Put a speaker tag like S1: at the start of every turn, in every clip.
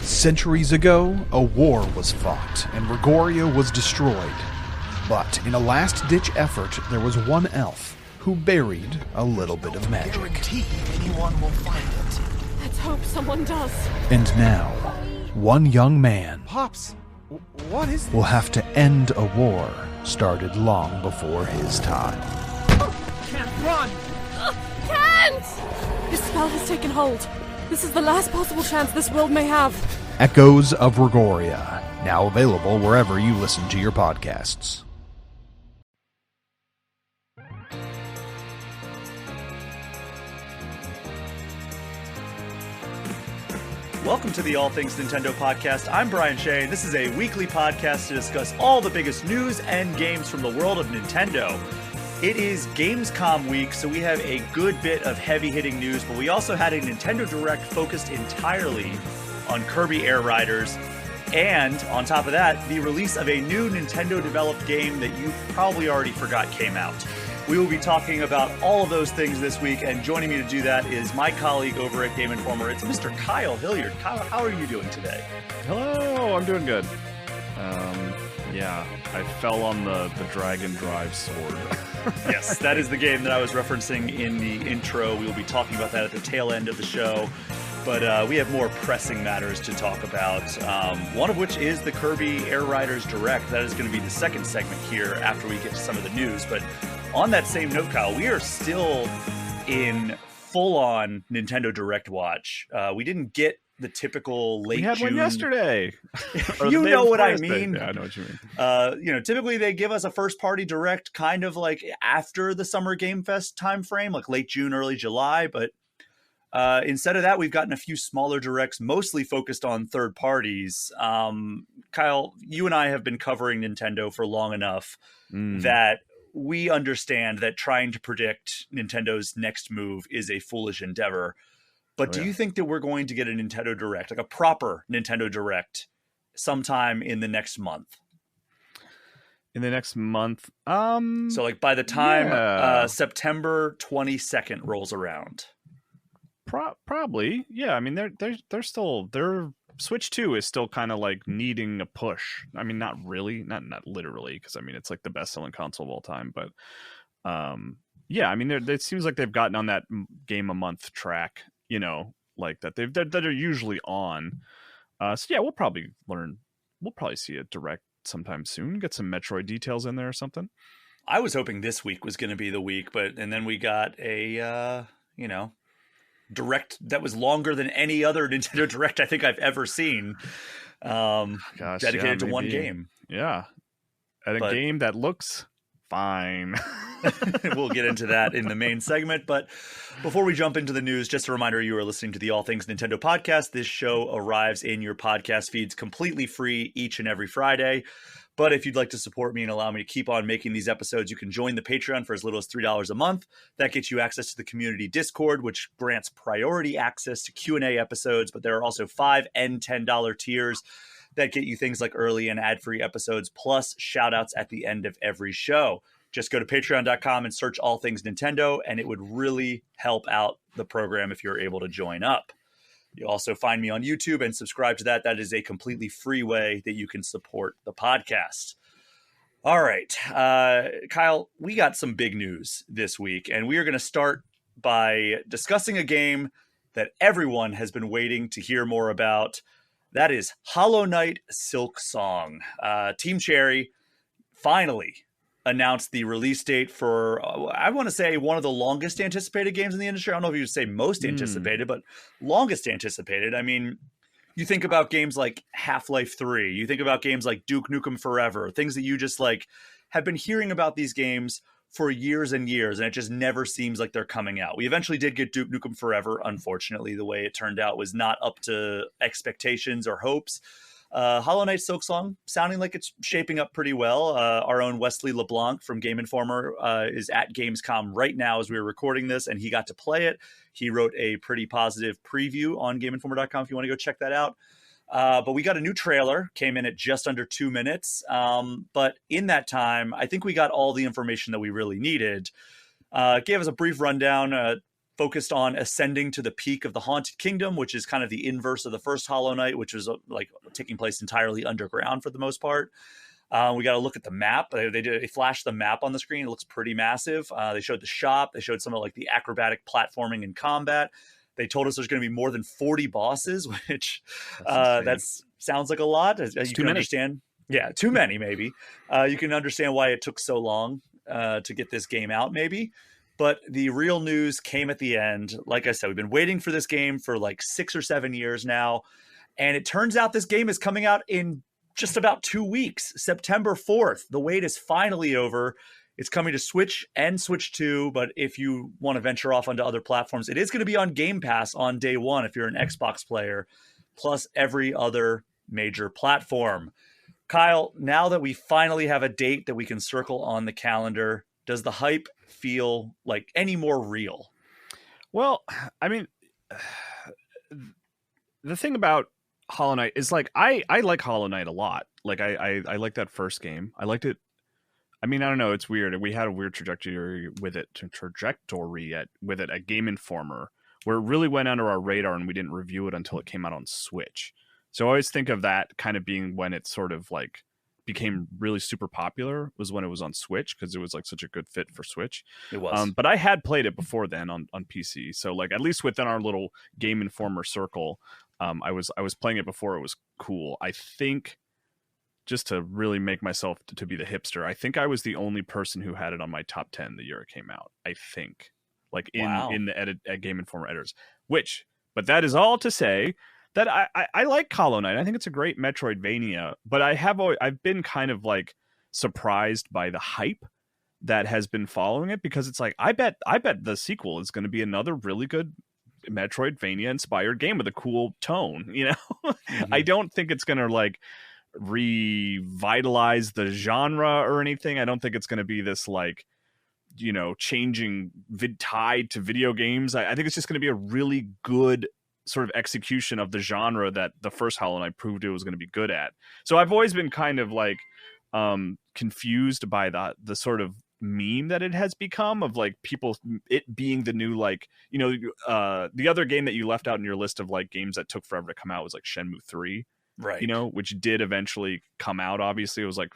S1: Centuries ago, a war was fought, and Regoria was destroyed. But in a last-ditch effort, there was one elf who buried a little bit of magic.
S2: Guarantee anyone will find it.
S3: Let's hope someone does.
S1: And now, one young man
S2: Pops, what is this?
S1: will have to end a war started long before his time.
S2: Can't run!
S3: Can't! His spell has taken hold. This is the last possible chance this world may have.
S1: Echoes of Regoria, now available wherever you listen to your podcasts.
S4: Welcome to the All Things Nintendo podcast. I'm Brian Shea. This is a weekly podcast to discuss all the biggest news and games from the world of Nintendo. It is Gamescom week, so we have a good bit of heavy-hitting news, but we also had a Nintendo Direct focused entirely on Kirby Air Riders, and on top of that, the release of a new Nintendo-developed game that you probably already forgot came out. We will be talking about all of those things this week, and joining me to do that is my colleague over at Game Informer. It's Mr. Kyle Hilliard. Kyle, how are you doing today?
S5: Hello, I'm doing good. Yeah, I fell on the Dragon Drive sword.
S4: Yes, that is the game that I was referencing in the intro. We will be talking about that at the tail end of the show. But we have more pressing matters to talk about, one of which is the Kirby Air Riders Direct. That is going to be the second segment here after we get to some of the news. But on that same note, Kyle, we are still in full-on Nintendo Direct watch. We didn't get the typical late June.
S5: We had one yesterday.
S4: You know what I mean.
S5: Yeah, I know what you mean.
S4: Typically they give us a first-party Direct kind of like after the Summer Game Fest timeframe, like late June, early July. But instead of that, we've gotten a few smaller Directs, mostly focused on third parties. Kyle, you and I have been covering Nintendo for long enough that we understand that trying to predict Nintendo's next move is a foolish endeavor. But do you think that we're going to get a Nintendo Direct, like a proper Nintendo Direct, sometime in the next month?
S5: In the next month?
S4: So like by the time September 22nd rolls around.
S5: Probably. Yeah, I mean, they're still... Switch 2 is still kind of like needing a push. I mean, not really, not literally, because I mean, it's like the best-selling console of all time. But yeah, I mean, it seems like they've gotten on that game a month track, you know, like that that are usually on. So yeah, we'll probably see a Direct sometime soon. Get some Metroid details in there or something.
S4: I was hoping this week was going to be the week, and then we got a Direct that was longer than any other Nintendo Direct I think I've ever seen. Dedicated to one game.
S5: Yeah. And a game that looks fine.
S4: We'll get into that in the main segment. But before we jump into the news, just a reminder, you are listening to the All Things Nintendo podcast. This show arrives in your podcast feeds completely free each and every Friday. But if you'd like to support me and allow me to keep on making these episodes, you can join the Patreon for as little as $3 a month. That gets you access to the community Discord, which grants priority access to Q&A episodes. But there are also $5 and $10 tiers that get you things like early and ad-free episodes, plus shout-outs at the end of every show. Just go to patreon.com and search All Things Nintendo, and it would really help out the program if you're able to join up. You also find me on YouTube and subscribe to that. That is a completely free way that you can support the podcast. All right, Kyle, we got some big news this week, and we are going to start by discussing a game that everyone has been waiting to hear more about. That is Hollow Knight Silksong. Team Cherry finally announced the release date for, I want to say, one of the longest anticipated games in the industry. I don't know if you would say most anticipated, but longest anticipated. I mean, you think about games like Half-Life 3, you think about games like Duke Nukem Forever, things that you just like have been hearing about these games for years and years, and it just never seems like they're coming out. We eventually did get Duke Nukem Forever. Unfortunately, the way it turned out was not up to expectations or hopes. Hollow Knight Silksong sounding like it's shaping up pretty well. Our own Wesley LeBlanc from Game Informer is at Gamescom right now as we were recording this, and he got to play it. He wrote a pretty positive preview on GameInformer.com if you want to go check that out. But we got a new trailer, came in at just under 2 minutes. But in that time, I think we got all the information that we really needed. Gave us a brief rundown. focused on ascending to the peak of the Haunted Kingdom, which is kind of the inverse of the first Hollow Knight, which was like taking place entirely underground for the most part. We got to look at the map. They flashed the map on the screen. It looks pretty massive. They showed the shop. They showed some of like the acrobatic platforming and combat. They told us there's going to be more than 40 bosses, which that sounds like a lot. As you can understand. Yeah, too many maybe. You can understand why it took so long to get this game out maybe. But the real news came at the end. Like I said, we've been waiting for this game for like 6 or 7 years now. And it turns out this game is coming out in just about 2 weeks, September 4th. The wait is finally over. It's coming to Switch and Switch 2. But if you want to venture off onto other platforms, it is going to be on Game Pass on day one if you're an Xbox player, plus every other major platform. Kyle, now that we finally have a date that we can circle on the calendar, does the hype feel like any more real?
S5: Well, I mean, the thing about Hollow Knight is like I like Hollow Knight a lot. Like I like that first game. I liked it. I mean, I don't know. It's weird. We had a weird trajectory with it at Game Informer, where it really went under our radar and we didn't review it until it came out on Switch. So I always think of that kind of being when it sort of like became really super popular, was when it was on Switch, because it was like such a good fit for Switch.
S4: It was.
S5: But I had played it before then on PC. So like at least within our little Game Informer circle, I was playing it before it was cool. I think, just to really make myself to be the hipster, I think I was the only person who had it on my top 10 the year it came out. I think, like in the edit at Game Informer editors. But that is all to say that I like Hollow Knight. I think it's a great Metroidvania, but I've been kind of like surprised by the hype that has been following it, because it's like I bet the sequel is going to be another really good Metroidvania inspired game with a cool tone, you know. Mm-hmm. I don't think it's going to like revitalize the genre or anything. I don't think it's going to be this like, you know, changing tide to video games. I think it's just going to be a really good sort of execution of the genre that the first Hollow Knight proved it was going to be good at. So I've always been kind of like confused by the sort of meme that it has become, of like people, it being the new, like, you know, the other game that you left out in your list of like games that took forever to come out was like Shenmue 3,
S4: right?
S5: You know, which did eventually come out. Obviously it was like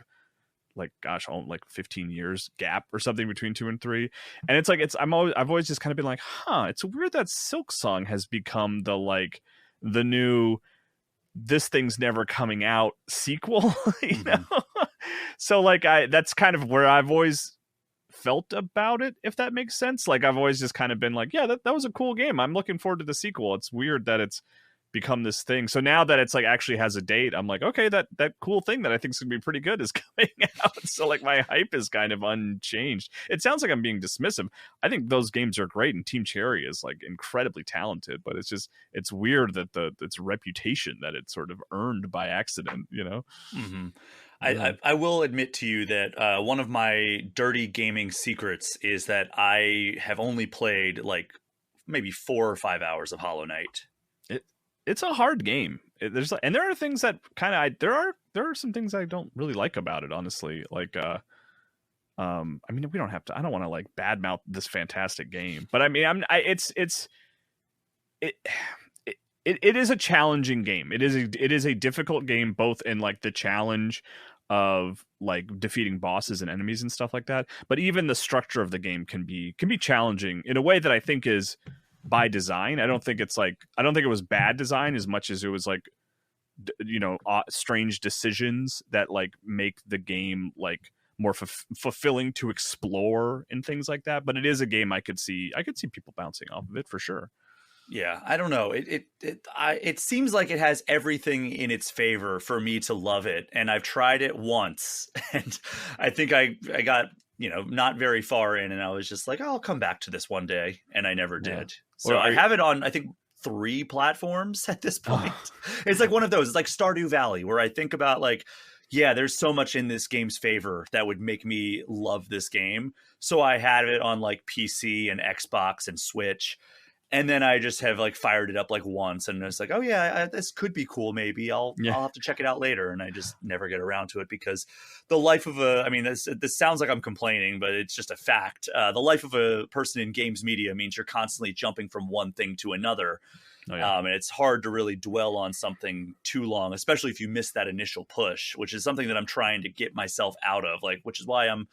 S5: gosh, like 15 years gap or something between 2 and 3. And it's like, I've always just kind of been like, it's weird that Silksong has become the new this thing's never coming out sequel, you know? So like that's kind of where I've always felt about it, if that makes sense. Like I've always just kind of been like, yeah, that was a cool game. I'm looking forward to the sequel. It's weird that it's become this thing. So now that it's like actually has a date, I'm like, okay, that cool thing that I think is gonna be pretty good is coming out. So like my hype is kind of unchanged. It sounds like I'm being dismissive. I think those games are great, and Team Cherry is like incredibly talented, but it's weird that its reputation that it's sort of earned by accident, you know.
S4: Mm-hmm. I will admit to you that one of my dirty gaming secrets is that I have only played like maybe 4 or 5 hours of Hollow Knight.
S5: It's a hard game. There are things that kind of there are some things I don't really like about it, honestly. Like I mean, we don't have to. I don't want to like badmouth this fantastic game, but I mean, it is a challenging game. It is a difficult game, both in like the challenge of like defeating bosses and enemies and stuff like that, but even the structure of the game can be challenging in a way that I think is by design. I don't think it was bad design as much as it was like, you know, strange decisions that like make the game like more fulfilling to explore and things like that. But it is a game I could see people bouncing off of it for sure.
S4: Yeah, I don't know. It seems like it has everything in its favor for me to love it, and I've tried it once, and I think I got, you know, not very far in, and I was just like, I'll come back to this one day, and I never did. So I have it on, I think, 3 platforms at this point. It's like one of those. It's like Stardew Valley, where I think about like, yeah, there's so much in this game's favor that would make me love this game. So I had it on like PC and Xbox and Switch. And then I just have like fired it up like once, and it's like, oh yeah, this could be cool. Maybe I'll have to check it out later, and I just never get around to it because the life of this sounds like I'm complaining, but it's just a fact. The life of a person in games media means you're constantly jumping from one thing to another. Oh, yeah. And it's hard to really dwell on something too long, especially if you miss that initial push, which is something that I'm trying to get myself out of, which is why I'm,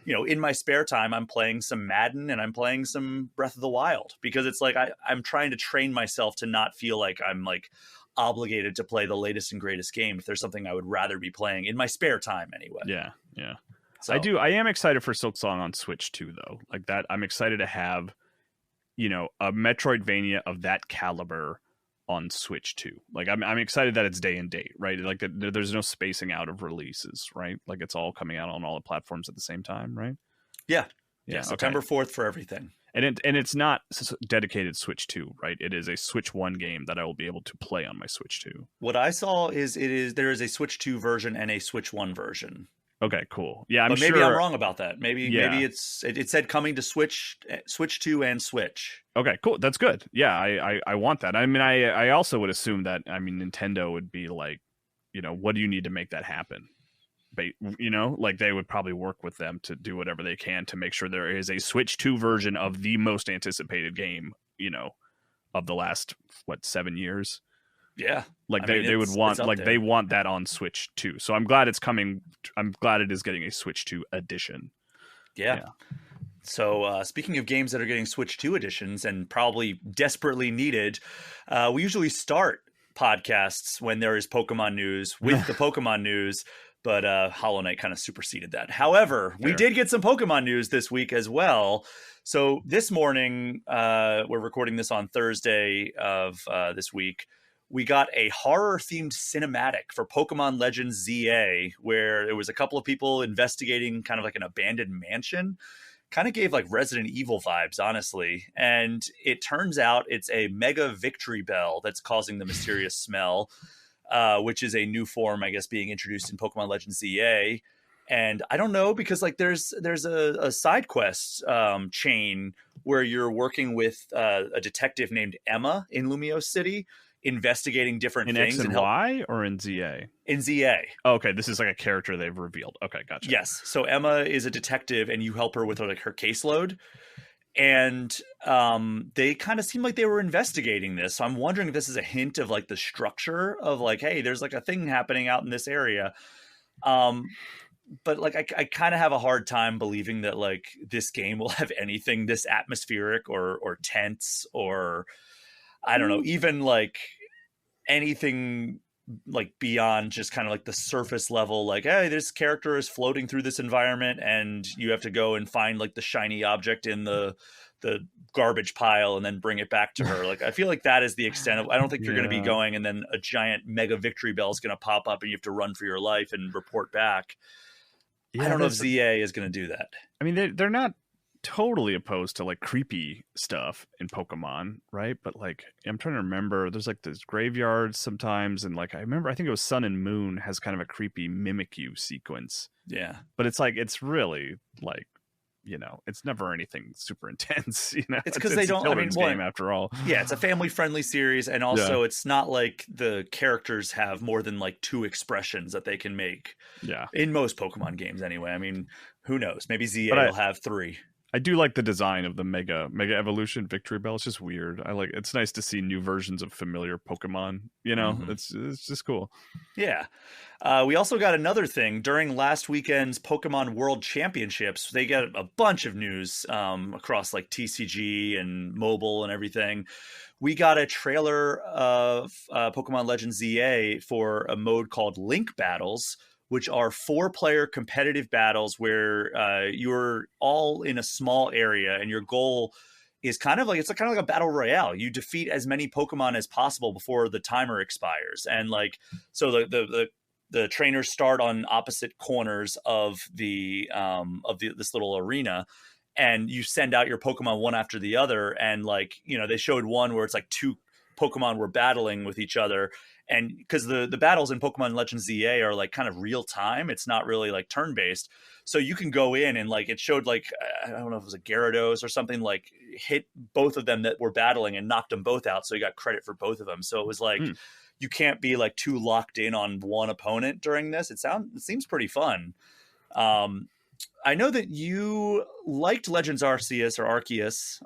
S4: in my spare time, I'm playing some Madden and I'm playing some Breath of the Wild, because it's like I'm trying to train myself to not feel like I'm like obligated to play the latest and greatest game if there's something I would rather be playing in my spare time anyway.
S5: Yeah, yeah.
S4: So,
S5: I am excited for Silksong on Switch too, though. Like that, I'm excited to have, a Metroidvania of that caliber on Switch too. Like I'm excited that it's day and date, right? Like there's no spacing out of releases, right? Like it's all coming out on all the platforms at the same time, right?
S4: Yeah. September 4th for everything.
S5: And it's not dedicated Switch 2, right? It is a Switch 1 game that I will be able to play on my Switch 2.
S4: What I saw is there is a Switch 2 version and a Switch 1 version.
S5: Okay, cool. Yeah,
S4: but maybe I'm wrong about that. Maybe it said coming to Switch 2 and Switch.
S5: Okay, cool. That's good. Yeah, I want that. I mean, I also would assume that, Nintendo would be like, what do you need to make that happen? Like they would probably work with them to do whatever they can to make sure there is a Switch 2 version of the most anticipated game, of the last, 7 years?
S4: Yeah.
S5: Like they would want, like they want that on Switch 2. So I'm glad it's coming. I'm glad it is getting a Switch 2 edition.
S4: Yeah. So speaking of games that are getting Switch 2 editions and probably desperately needed, we usually start podcasts when there is Pokemon news with the Pokemon news, but Hollow Knight kind of superseded that. However, we did get some Pokemon news this week as well. So this morning, we're recording this on Thursday of this week. We got a horror-themed cinematic for Pokémon Legends ZA, where there was a couple of people investigating kind of like an abandoned mansion. Kind of gave like Resident Evil vibes, honestly. And it turns out it's a Mega Victory Bell that's causing the mysterious smell, which is a new form, I guess, being introduced in Pokémon Legends ZA. And I don't know, because like there's a side quest chain where you're working with a detective named Emma in Lumio City, investigating different things.
S5: In X and Y or in ZA?
S4: In ZA.
S5: Oh, okay, this is like a character they've revealed. Okay, gotcha.
S4: Yes. So Emma is a detective and you help her with her caseload. And they kind of seem like they were investigating this. So I'm wondering if this is a hint of like the structure of like, hey, there's like a thing happening out in this area. But like I kind of have a hard time believing that like this game will have anything this atmospheric or tense, or I don't know, even like anything like beyond just kind of like the surface level, like, hey, this character is floating through this environment and you have to go and find like the shiny object in the garbage pile and then bring it back to her. Like, I feel like that is the extent of, I don't think you're going to be going and then a giant Mega Victory Bell is going to pop up and you have to run for your life and report back. Yeah, I don't know if ZA is going to do that.
S5: I mean, they're not totally opposed to like creepy stuff in Pokemon, right? But like, I'm trying to remember, there's like this graveyards sometimes, and like I think it was Sun and Moon has kind of a creepy Mimikyu sequence.
S4: Yeah,
S5: but it's like, it's really like, it's never anything super intense.
S4: It's because they don't.
S5: A children's game after all.
S4: Yeah, it's a family-friendly series, and also it's not like the characters have more than like 2 expressions that they can make.
S5: Yeah,
S4: in most Pokemon games, anyway. I mean, who knows? Maybe ZA will have 3.
S5: I do like the design of the Mega Evolution Victory Bell. It's just weird. It's nice to see new versions of familiar Pokemon. Mm-hmm. It's just cool.
S4: Yeah. We also got another thing during last weekend's Pokemon World Championships. They got a bunch of news across like TCG and mobile and everything. We got a trailer of Pokemon Legends ZA for a mode called Link Battles, which are 4-player competitive battles where you're all in a small area and your goal is kind of like a battle royale. You defeat as many Pokemon as possible before the timer expires. And like, so the trainers start on opposite corners of this little arena, and you send out your Pokemon one after the other. And like, they showed one where it's like 2 Pokemon were battling with each other, And because the battles in Pokemon Legends ZA are like kind of real time, it's not really like turn based. So you can go in and like it showed like I don't know if it was a Gyarados or something, like hit both of them that were battling and knocked them both out. So you got credit for both of them. So it was like you can't be like too locked in on one opponent during this. It seems pretty fun. I know that you liked Legends Arceus or Arceus,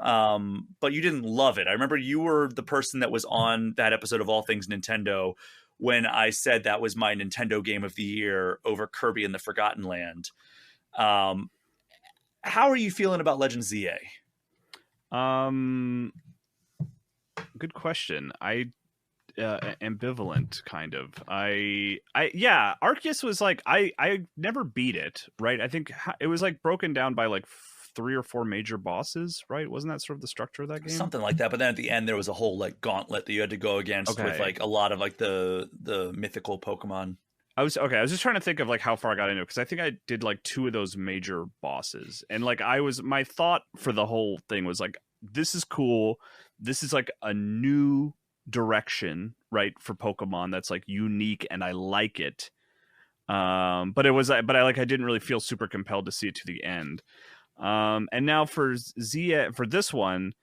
S4: but you didn't love it. I remember you were the person that was on that episode of All Things Nintendo when I said that was my Nintendo game of the year over Kirby and the Forgotten Land. How are you feeling about Legends ZA?
S5: Good question. Ambivalent kind of. Yeah, Arceus was like I never beat it, right? I think it was like broken down by like 3 or 4 major bosses, right? Wasn't that sort of the structure of that game?
S4: Something like that. But then at the end there was a whole like gauntlet that you had to go against with like a lot of like the mythical Pokemon. I was
S5: just trying to think of like how far I got into it, because I think I did like 2 of those major bosses, and like my thought for the whole thing was like, this is cool. This is like a new direction, right, for Pokemon that's like unique, and I like it. But I didn't really feel super compelled to see it to the end. And now for this one,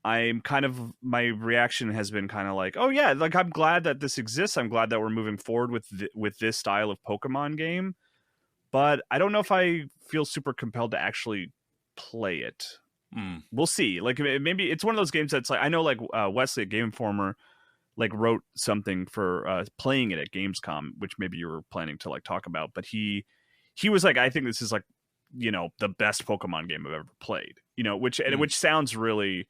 S5: I'm kind of, my reaction has been kind of like, oh yeah, like I'm glad that this exists. I'm glad that we're moving forward with this style of Pokemon game, but I don't know if I feel super compelled to actually play it. We'll see. Like maybe it's one of those games that's like, I know like Wesley at Game Informer like wrote something for playing it at Gamescom, which maybe you were planning to like talk about, but he was like, I think this is like, you know, the best Pokemon game I've ever played, you know, which sounds really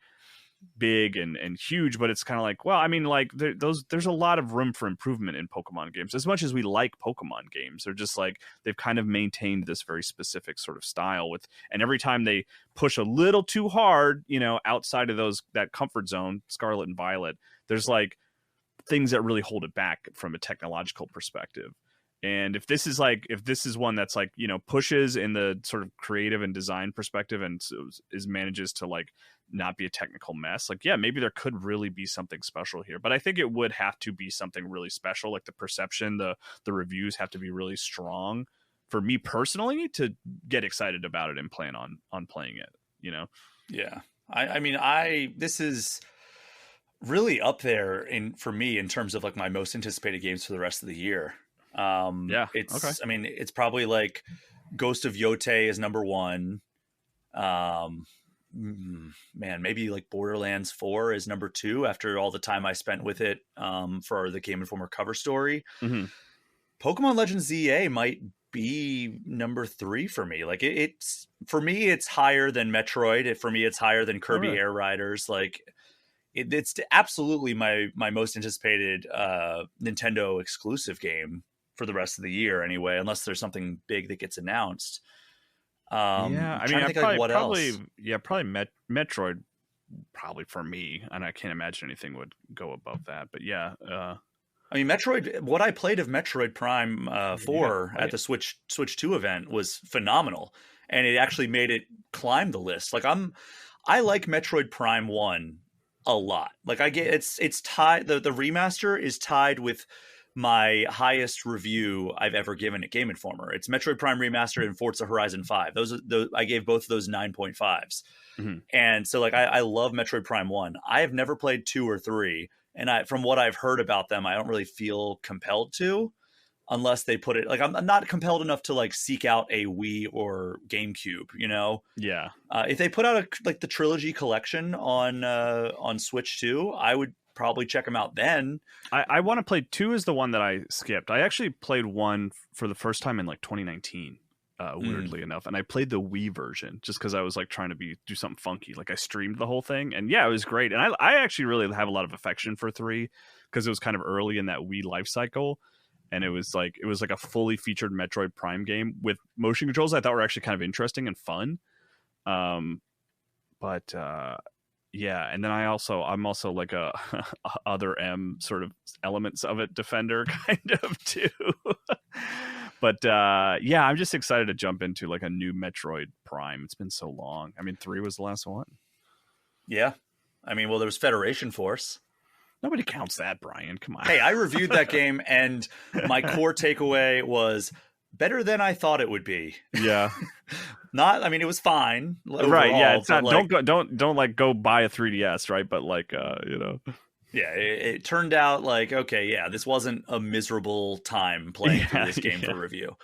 S5: big and huge, but it's kind of like, well, I mean, like there's a lot of room for improvement in Pokemon games. As much as we like Pokemon games, they're just like, they've kind of maintained this very specific sort of style and every time they push a little too hard, you know, outside of that comfort zone, Scarlet and Violet, there's like things that really hold it back from a technological perspective. And if this is one that's like, you know, pushes in the sort of creative and design perspective and manages to like not be a technical mess, like, yeah, maybe there could really be something special here. But I think it would have to be something really special. Like the perception, the reviews have to be really strong for me personally to get excited about it and plan on playing it, you know? Yeah.
S4: I mean, this is really up there for me in terms of like my most anticipated games for the rest of the year. It's okay. I mean, it's probably like Ghost of Yotei is number 1. Man, maybe like Borderlands 4 is number 2 after all the time I spent with it for the Game Informer cover story. Pokemon Legends ZA might be number 3 for me. Like it's for me, it's higher than Metroid. For me, it's higher than Kirby Air Riders. Like it's absolutely my most anticipated Nintendo exclusive game for the rest of the year anyway, unless there's something big that gets announced.
S5: Yeah, I mean, probably Metroid, probably for me, and I can't imagine anything would go above that. But yeah,
S4: I mean, Metroid. What I played of Metroid Prime 4 at the Switch 2 event was phenomenal, and it actually made it climb the list. Like I like Metroid Prime 1 a lot. Like it's tied. The remaster is tied with my highest review I've ever given at Game Informer. It's Metroid Prime Remastered and Forza Horizon 5. Those I gave both of those 9.5s. And so like I love Metroid Prime 1. I have never played 2 or 3, and from what I've heard about them, I don't really feel compelled to, unless they put it like I'm not compelled enough to like seek out a Wii or GameCube, you know?
S5: Yeah.
S4: If they put out like the trilogy collection on Switch 2, I would probably check them out then.
S5: I want to play 2 is the one that I skipped. I actually played 1 for the first time in like 2019, weirdly enough, and I played the Wii version just because I was like trying to do something funky. Like I streamed the whole thing, and yeah, it was great. And I actually really have a lot of affection for 3 because it was kind of early in that Wii life cycle, and it was like a fully featured Metroid Prime game with motion controls I thought were actually kind of interesting and fun. Yeah, and then I'm also like a other M sort of elements of it defender kind of too. But yeah, I'm just excited to jump into like a new Metroid Prime. It's been so long. I mean, 3 was the last one.
S4: Yeah, I mean, well, there was Federation Force.
S5: Nobody counts that, Brian. Come on.
S4: Hey, I reviewed that game, and my core takeaway was better than I thought it would be.
S5: Yeah.
S4: It was fine. Overall,
S5: right. Yeah. It's not.
S4: Like,
S5: don't like go buy a 3DS, right? But like,
S4: Yeah, it turned out like, okay, yeah, this wasn't a miserable time playing through this game for review.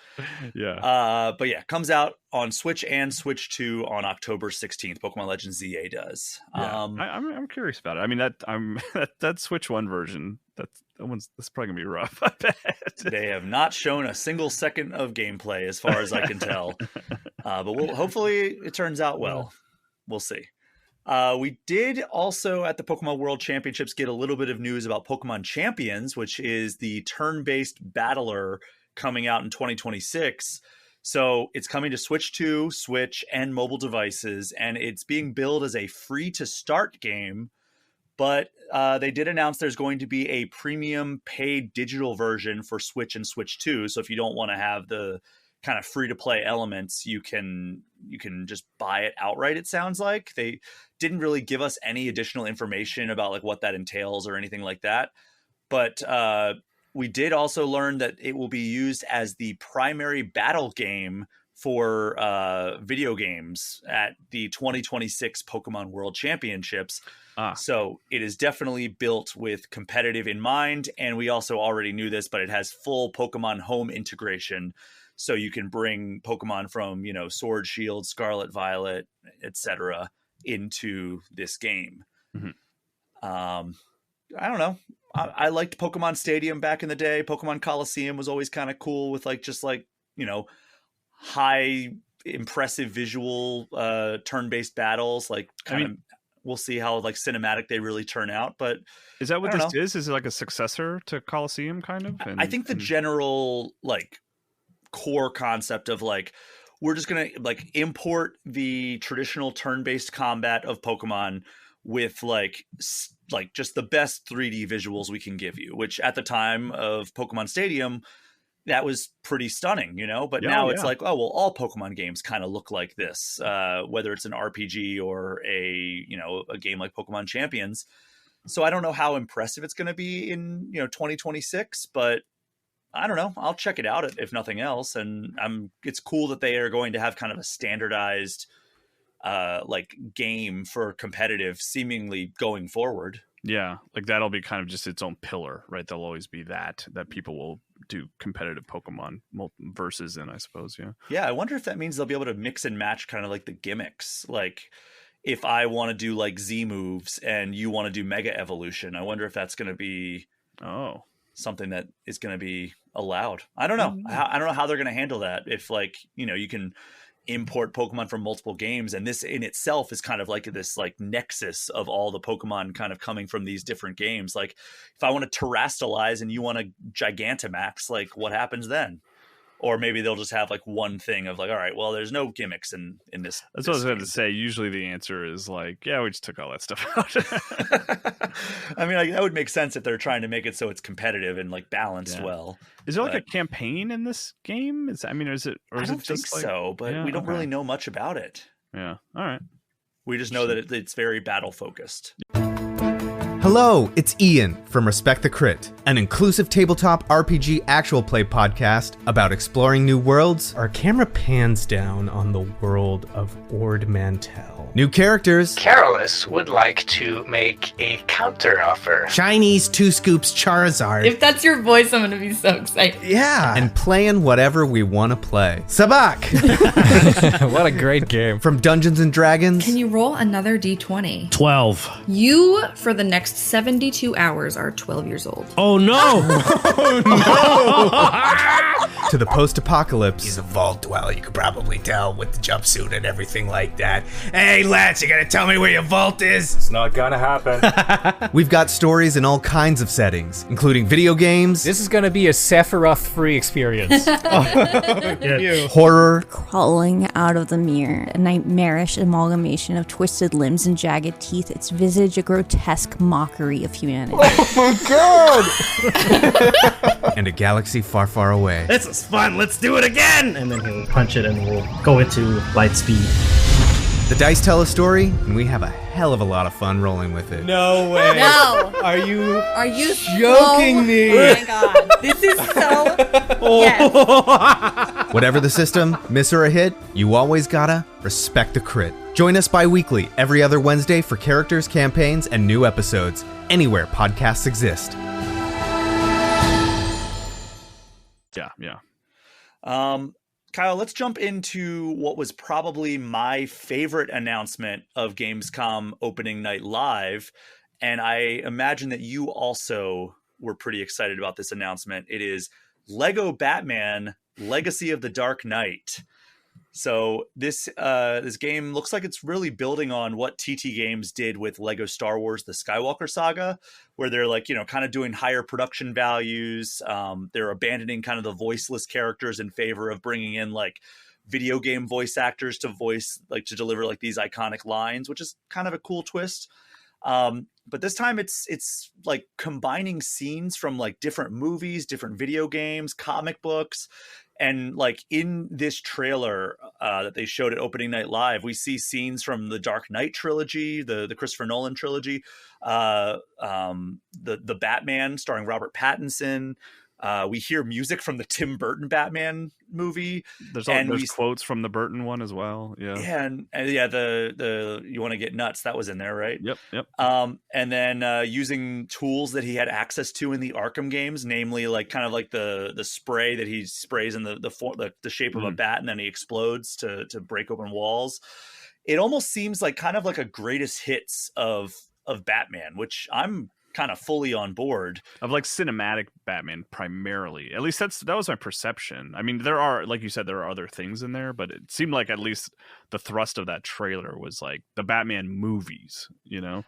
S5: Yeah.
S4: But yeah, comes out on Switch and Switch 2 on October 16th. Pokemon Legends ZA does.
S5: Yeah. I'm curious about it. I mean, that Switch 1 version, that's probably gonna be rough. I bet.
S4: They have not shown a single second of gameplay as far as I can tell. But hopefully it turns out well. We'll see. We did also at the Pokemon World Championships get a little bit of news about Pokemon Champions, which is the turn-based battler coming out in 2026. So it's coming to Switch 2, Switch, and mobile devices, and it's being billed as a free-to-start game. But they did announce there's going to be a premium paid digital version for Switch and Switch 2. So if you don't want to have the kind of free-to-play elements, you can just buy it outright, it sounds like. They didn't really give us any additional information about like what that entails or anything like that. But we did also learn that it will be used as the primary battle game for video games at the 2026 Pokemon World Championships. So it is definitely built with competitive in mind. And we also already knew this, but it has full Pokemon Home integration. So you can bring Pokemon from, Sword, Shield, Scarlet, Violet, etc. into this game.
S5: Mm-hmm.
S4: I don't know. I liked Pokemon Stadium back in the day. Pokemon Coliseum was always kind of cool with high impressive visual turn-based battles. We'll see how cinematic they really turn out. But
S5: is that what this is? Is it like a successor to Coliseum kind of?
S4: I think the general core concept of we're just gonna import the traditional turn-based combat of Pokemon with just the best 3D visuals we can give you, which at the time of Pokemon Stadium, that was pretty stunning, but now it's all Pokemon games kind of look like this, whether it's an RPG or a game like Pokemon Champions. So I don't know how impressive it's going to be in 2026, but I don't know. I'll check it out if nothing else. And it's cool that they are going to have kind of a standardized game for competitive seemingly going forward.
S5: Yeah, that'll be kind of just its own pillar, right? There'll always be that people will do competitive Pokemon versus in, I suppose.
S4: Yeah, I wonder if that means they'll be able to mix and match kind of the gimmicks. If I want to do Z moves and you want to do Mega Evolution, I wonder if that's going to be something that is going to be allowed. I don't know. I don't know how they're going to handle that. If you can import Pokemon from multiple games, and this in itself is kind of this nexus of all the Pokemon kind of coming from these different games. If I want to Terrastalize and you want to Gigantamax, what happens then? Or maybe they'll just have one thing of all right, well, there's no gimmicks in this.
S5: That's what I was going to say. Usually the answer is yeah, we just took all that stuff out.
S4: I mean, that would make sense if they're trying to make it so it's competitive and balanced well.
S5: Is there a campaign in this game? Is it
S4: I don't think so, but we don't really know much about it.
S5: Yeah. All right.
S4: We just know that it's very battle focused.
S6: Hello, it's Ian from Respect the Crit, an inclusive tabletop RPG actual play podcast about exploring new worlds.
S7: Our camera pans down on the world of Ord Mantell.
S6: New characters.
S8: Carolus would like to make a counter offer.
S6: Chinese 2 Scoops Charizard.
S9: If that's your voice, I'm gonna be so excited.
S6: Yeah, and playing whatever we want to play. Sabak!
S7: What a great game.
S6: From Dungeons and Dragons.
S9: Can you roll another d20?
S7: 12.
S9: You, for the next 72 hours, are 12 years old.
S7: Oh no!
S6: To the post-apocalypse.
S8: He's a vault dweller, you could probably tell with the jumpsuit and everything like that. Hey, lads, you gotta tell me where your vault is?
S7: It's not gonna happen.
S6: We've got stories in all kinds of settings, including video games.
S7: This is gonna be a Sephiroth-free experience.
S6: Horror.
S10: Crawling out of the mirror, a nightmarish amalgamation of twisted limbs and jagged teeth, its visage a grotesque mockery of humanity.
S6: Oh my god! And a galaxy far, far away.
S8: This is fun, let's do it again!
S11: And then he'll punch it and we'll go into light speed.
S6: The dice tell a story, and we have a hell of a lot of fun rolling with it.
S7: No way.
S10: No.
S7: Are you
S10: Oh
S7: joking me?
S10: my god. This is so... Yes.
S6: Whatever the system, miss or a hit, you always gotta respect the crit. Join us bi-weekly every other Wednesday for characters, campaigns, and new episodes, anywhere podcasts exist.
S5: Yeah.
S4: Kyle, let's jump into what was probably my favorite announcement of Gamescom opening night live. And I imagine that you also were pretty excited about this announcement. It is Lego Batman Legacy of the Dark Knight. So this game looks like it's really building on what TT Games did with Lego Star Wars: The Skywalker Saga, where they're like, kind of doing higher production values. They're abandoning kind of the voiceless characters in favor of bringing in like video game voice actors to to deliver like these iconic lines, which is kind of a cool twist. But this time it's like combining scenes from like different movies, different video games, comic books. And like in this trailer that they showed at opening night live, we see scenes from the Dark Knight trilogy, the Christopher Nolan trilogy, the Batman starring Robert Pattinson. We hear music from the Tim Burton Batman movie.
S5: There's quotes from the Burton one as well. Yeah.
S4: Yeah. And the You Want to Get Nuts, that was in there, right?
S5: Yep.
S4: And then using tools that he had access to in the Arkham games, namely like kind of like the spray that he sprays in the shape of a bat and then he explodes to break open walls. It almost seems like kind of like a greatest hits of Batman, which I'm kind of fully on board.
S5: Of like cinematic Batman primarily. At least that was my perception. I mean, there are, like you said, there are other things in there, but it seemed like at least the thrust of that trailer was like the Batman movies, Yeah,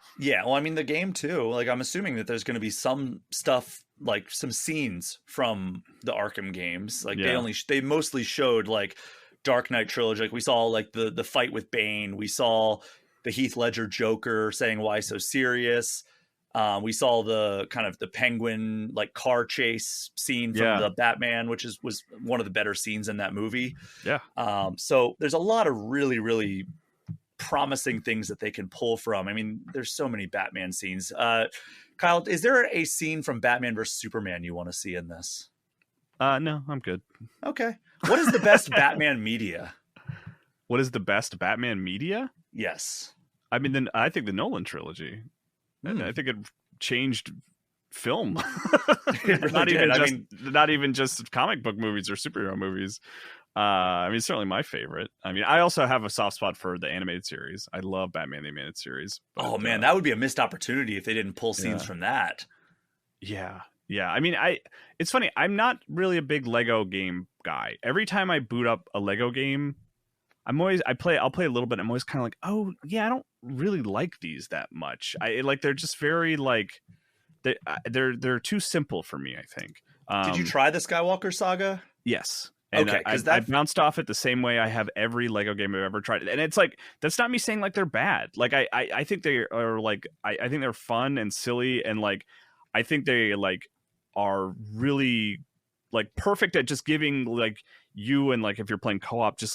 S4: well, I mean, the game too. Like, I'm assuming that there's going to be some stuff, like some scenes from the Arkham games. Like they mostly showed like Dark Knight trilogy. Like we saw like the fight with Bane. We saw the Heath Ledger Joker saying, "Why so serious?" We saw the kind of the Penguin like car chase scene from the Batman, which was one of the better scenes in that movie.
S5: Yeah.
S4: So there's a lot of really, really promising things that they can pull from. I mean, there's so many Batman scenes. Kyle, is there a scene from Batman versus Superman you want to see in this?
S5: No, I'm good.
S4: Okay. What is the best Batman media?
S5: What is the best Batman media?
S4: Yes.
S5: I mean, I think the Nolan trilogy. And I think it changed film. Not even just comic book movies or superhero movies. I mean, certainly my favorite. I mean, I also have a soft spot for the animated series. I love Batman the animated series.
S4: But, man, that would be a missed opportunity if they didn't pull scenes from that.
S5: Yeah. I mean, it's funny. I'm not really a big Lego game guy. Every time I boot up a Lego game, I'll play a little bit. I'm always kind of like, oh yeah, I don't really like these that much. They're just very like, they're too simple for me, I think.
S4: Did you try the Skywalker Saga?
S5: Yes. And
S4: okay,
S5: because I bounced off it the same way I have every Lego game I've ever tried. And it's like, that's not me saying like they're bad. Like I think they are like, I think they're fun and silly. And like, I think they like are really like perfect at just giving like you, and like if you're playing co-op, just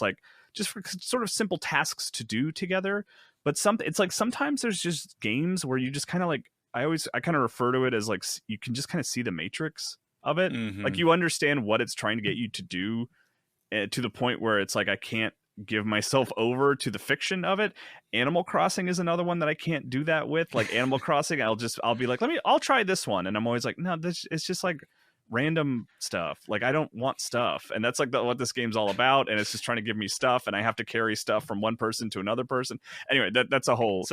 S5: for sort of simple tasks to do together. But it's like sometimes there's just games where you just kind of like, I kind of refer to it as like, you can just kind of see the matrix of it. Mm-hmm. Like you understand what it's trying to get you to do, to the point where it's like, I can't give myself over to the fiction of it. Animal Crossing is another one that I can't do that with. Like Animal Crossing, I'll be like, I'll try this one. And I'm always like, no, it's just like random stuff. Like I don't want stuff, and that's like what this game's all about. And it's just trying to give me stuff, and I have to carry stuff from one person to another person. Anyway, that's a me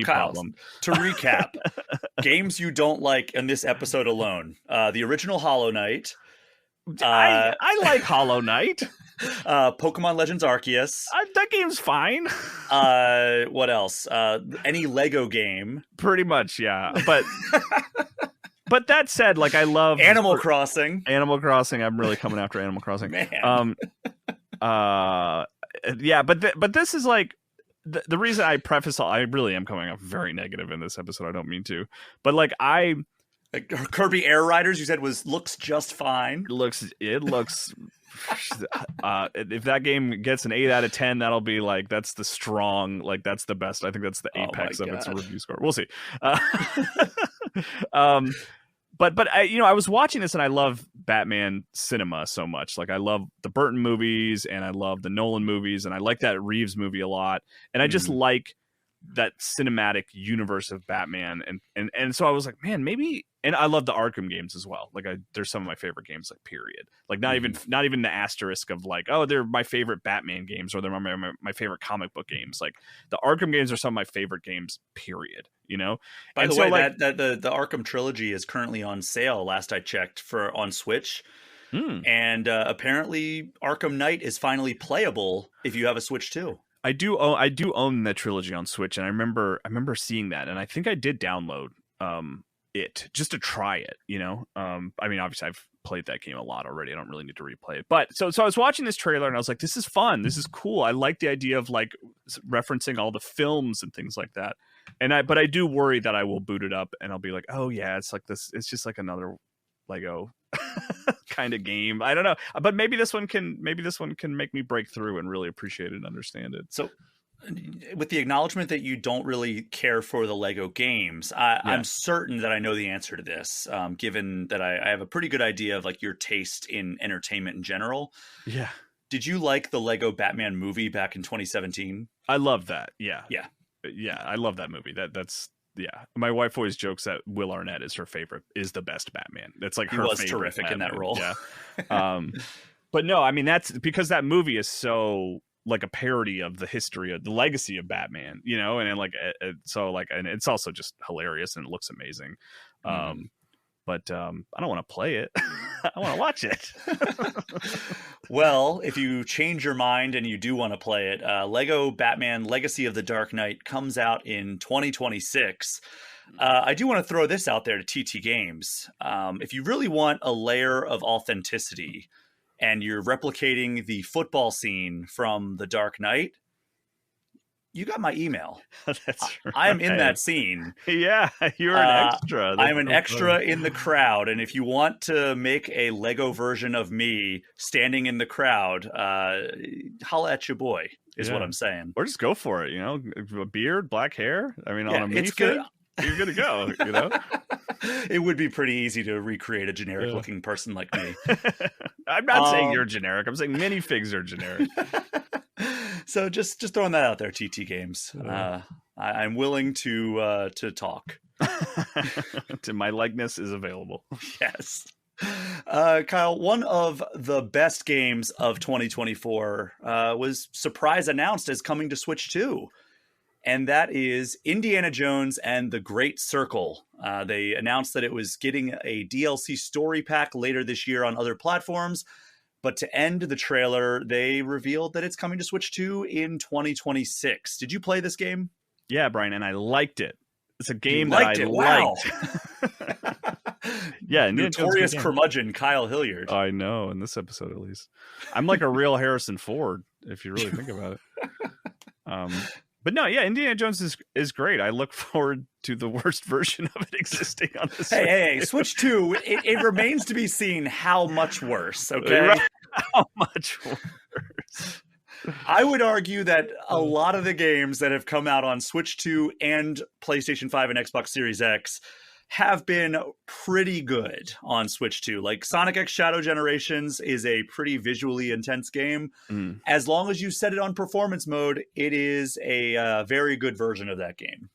S4: Kyle,
S5: problem.
S4: To recap, games you don't like in this episode alone: the original Hollow Knight.
S5: I like Hollow Knight.
S4: Pokemon Legends Arceus.
S5: That game's fine.
S4: What else? Any Lego game.
S5: Pretty much, yeah. But that said, like I love
S4: Animal Crossing.
S5: I'm really coming after Animal Crossing.
S4: Man.
S5: Yeah, but this is like the reason I preface I really am coming off very negative in this episode. I don't mean to, but like
S4: Kirby Air Riders, you said looks just fine.
S5: It looks If that game gets an 8 out of 10, that'll be like that's the strong, like that's the best. I think that's the apex of its review score. We'll see. But I was watching this and I love Batman cinema so much. Like I love the Burton movies and I love the Nolan movies and I like that Reeves movie a lot. And I just like that cinematic universe of Batman. And so I was like, man, maybe. And I love the Arkham games as well. Like they're some of my favorite games, like period. Like not even the asterisk of like, oh, they're my favorite Batman games or they're my favorite comic book games. Like the Arkham games are some of my favorite games, period. You know.
S4: By the way, like, that the Arkham trilogy is currently on sale. Last I checked on Switch, and apparently Arkham Knight is finally playable if you have a Switch too.
S5: I do own that trilogy on Switch, and I remember seeing that, and I think I did download it just to try it. You know, I mean, obviously I've played that game a lot already. I don't really need to replay it. But so I was watching this trailer and I was like, this is fun. This is cool. I like the idea of like referencing all the films and things like that. But I do worry that I will boot it up and I'll be like, oh yeah, it's like this. It's just like another Lego kind of game. I don't know, but maybe this one can make me break through and really appreciate it and understand it.
S4: So with the acknowledgement that you don't really care for the Lego games, I'm certain that I know the answer to this, given that I have a pretty good idea of like your taste in entertainment in general.
S5: Yeah.
S4: Did you like the Lego Batman movie back in 2017?
S5: I love that. Yeah.
S4: Yeah.
S5: Yeah. I love that movie. That's yeah. My wife always jokes that Will Arnett is the best Batman. That's like
S4: he
S5: her
S4: was
S5: favorite
S4: terrific
S5: Batman.
S4: In that role.
S5: Yeah. But no, I mean, that's because that movie is so like a parody of the history of the legacy of Batman, you know, and and it's also just hilarious and it looks amazing. But I don't want to play it. I want to watch it.
S4: Well, if you change your mind and you do want to play it, Lego Batman Legacy of the Dark Knight comes out in 2026. I do want to throw this out there to TT Games. If you really want a layer of authenticity and you're replicating the football scene from The Dark Knight, you got my email.
S5: That's right.
S4: I am in that scene.
S5: Yeah, you're an extra.
S4: I'm an extra in the crowd. And if you want to make a Lego version of me standing in the crowd, holla at your boy is what I'm saying.
S5: Or just go for it, you know, a beard, black hair. I mean, on a
S4: it's good.
S5: You're good to go, you know?
S4: It would be pretty easy to recreate a generic looking person like me.
S5: I'm not saying you're generic. I'm saying minifigs are generic.
S4: So just throwing that out there, TT Games. I'm willing to talk.
S5: My likeness is available.
S4: Yes. Kyle, one of the best games of 2024 was surprise announced as coming to Switch 2. And that is Indiana Jones and the Great Circle. They announced that it was getting a DLC story pack later this year on other platforms. But to end the trailer, they revealed that it's coming to Switch 2 in 2026. Did you play this game?
S5: Yeah, Brian, and I liked it. It's a game
S4: liked.
S5: Yeah,
S4: notorious curmudgeon Kyle Hilliard.
S5: I know, in this episode at least. I'm like a real Harrison Ford, if you really think about it. But no, yeah, Indiana Jones is great. I look forward to the worst version of it existing on the Switch.
S4: Hey, Switch 2, it remains to be seen how much worse, okay?
S5: How much worse?
S4: I would argue that a lot of the games that have come out on Switch 2 and PlayStation 5 and Xbox Series X have been pretty good on Switch 2. Like Sonic X Shadow Generations is a pretty visually intense game. As long as you set it on performance mode, it is a very good version of that game.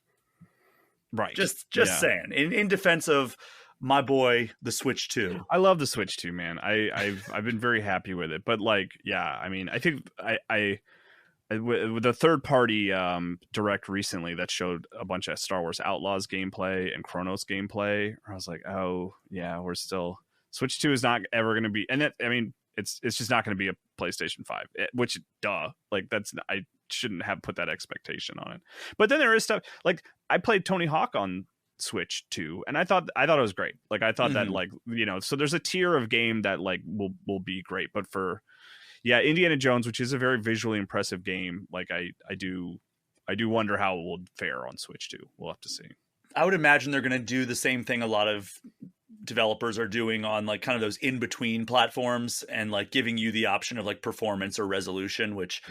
S5: Right.
S4: Just saying. In defense of my boy, the Switch 2.
S5: I love the Switch 2, man. I've been very happy with it. But like, yeah, I mean, I think with the third party direct recently that showed a bunch of Star Wars Outlaws gameplay and Chronos gameplay, I was like, oh yeah, we're still Switch 2 is not ever going to be, and it's just not going to be a PlayStation 5, which like I shouldn't have put that expectation on it. But then there is stuff like I played Tony Hawk on Switch 2 and I thought it was great. Like I thought that like, you know, so there's a tier of game that like will be great, but for Indiana Jones, which is a very visually impressive game, like I do wonder how it will fare on Switch 2. We'll have to see.
S4: I would imagine they're going to do the same thing a lot of developers are doing on like kind of those in between platforms and like giving you the option of like performance or resolution, which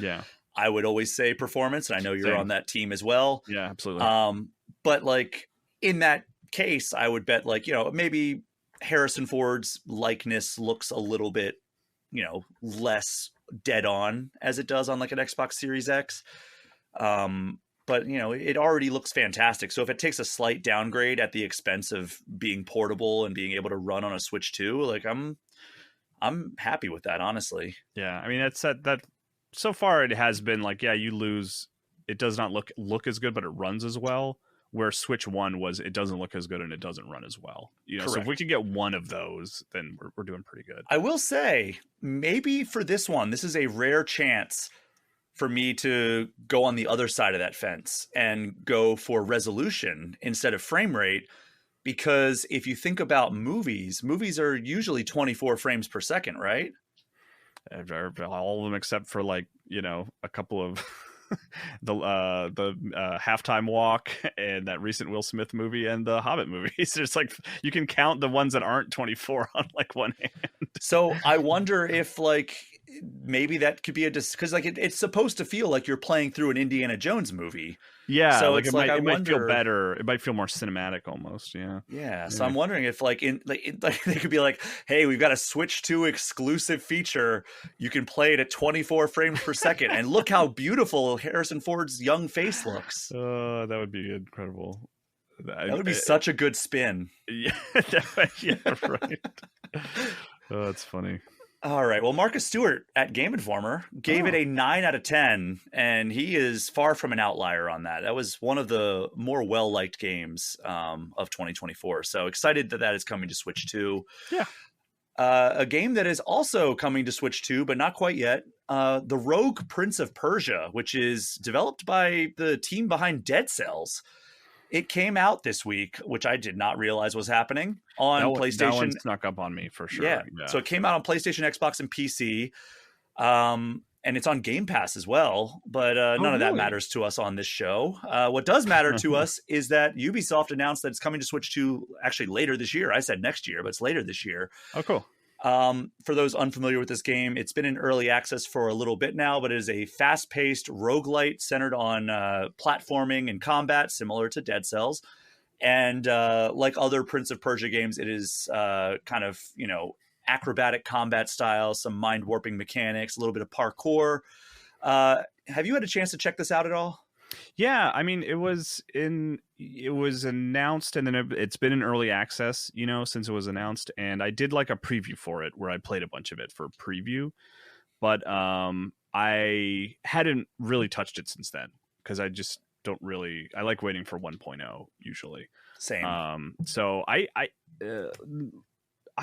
S4: I would always say performance. And I know you're on that team as well.
S5: Yeah, absolutely.
S4: But like in that case, I would bet like, maybe Harrison Ford's likeness looks a little bit, less dead on as it does on like an Xbox Series X. But it already looks fantastic. So if it takes a slight downgrade at the expense of being portable and being able to run on a Switch 2, like I'm happy with that, honestly.
S5: Yeah, I mean that's that. So far, it has been like, you lose. It does not look as good, but it runs as well. Where Switch 1 was, it doesn't look as good and it doesn't run as well. So if we could get one of those, then we're doing pretty good.
S4: I will say, maybe for this one, this is a rare chance for me to go on the other side of that fence and go for resolution instead of frame rate. Because if you think about movies are usually 24 frames per second, right?
S5: All of them except for like, a couple of the halftime walk and that recent Will Smith movie and the Hobbit movies. It's like you can count the ones that aren't 24 on like one hand.
S4: So I wonder if like maybe that could be because like it's supposed to feel like you're playing through an Indiana Jones movie.
S5: Yeah,
S4: so
S5: like
S4: it's
S5: it might feel better. It might feel more cinematic almost.
S4: Yeah. So I'm wondering if like they could be like, hey, we've got a Switch 2 exclusive feature. You can play it at 24 frames per second, and look how beautiful Harrison Ford's young face looks.
S5: That would be incredible.
S4: That would be such a good spin.
S5: Yeah, right. Oh, that's funny.
S4: All right. Well, Marcus Stewart at Game Informer gave it a 9 out of 10, and he is far from an outlier on that. That was one of the more well-liked games of 2024. So excited that is coming to Switch 2.
S5: Yeah.
S4: A game that is also coming to Switch 2, but not quite yet. The Rogue Prince of Persia, which is developed by the team behind Dead Cells. It came out this week, which I did not realize was happening on PlayStation.
S5: That one snuck up on me for sure.
S4: Yeah. So it came out on PlayStation, Xbox, and PC. And it's on Game Pass as well. But none of that matters to us on this show. What does matter to us is that Ubisoft announced that it's coming to Switch 2 actually later this year. I said next year, but it's later this year.
S5: Oh, cool.
S4: For those unfamiliar with this game, it's been in early access for a little bit now, but it is a fast-paced roguelite centered on platforming and combat, similar to Dead Cells. And like other Prince of Persia games, it is kind of, acrobatic combat style, some mind-warping mechanics, a little bit of parkour. Have you had a chance to check this out at all?
S5: Yeah, I mean, it was announced and then it's been in early access, since it was announced. And I did like a preview for it where I played a bunch of it for preview, but I hadn't really touched it since then because I just don't really. I like waiting for 1.0 usually.
S4: Same.
S5: So I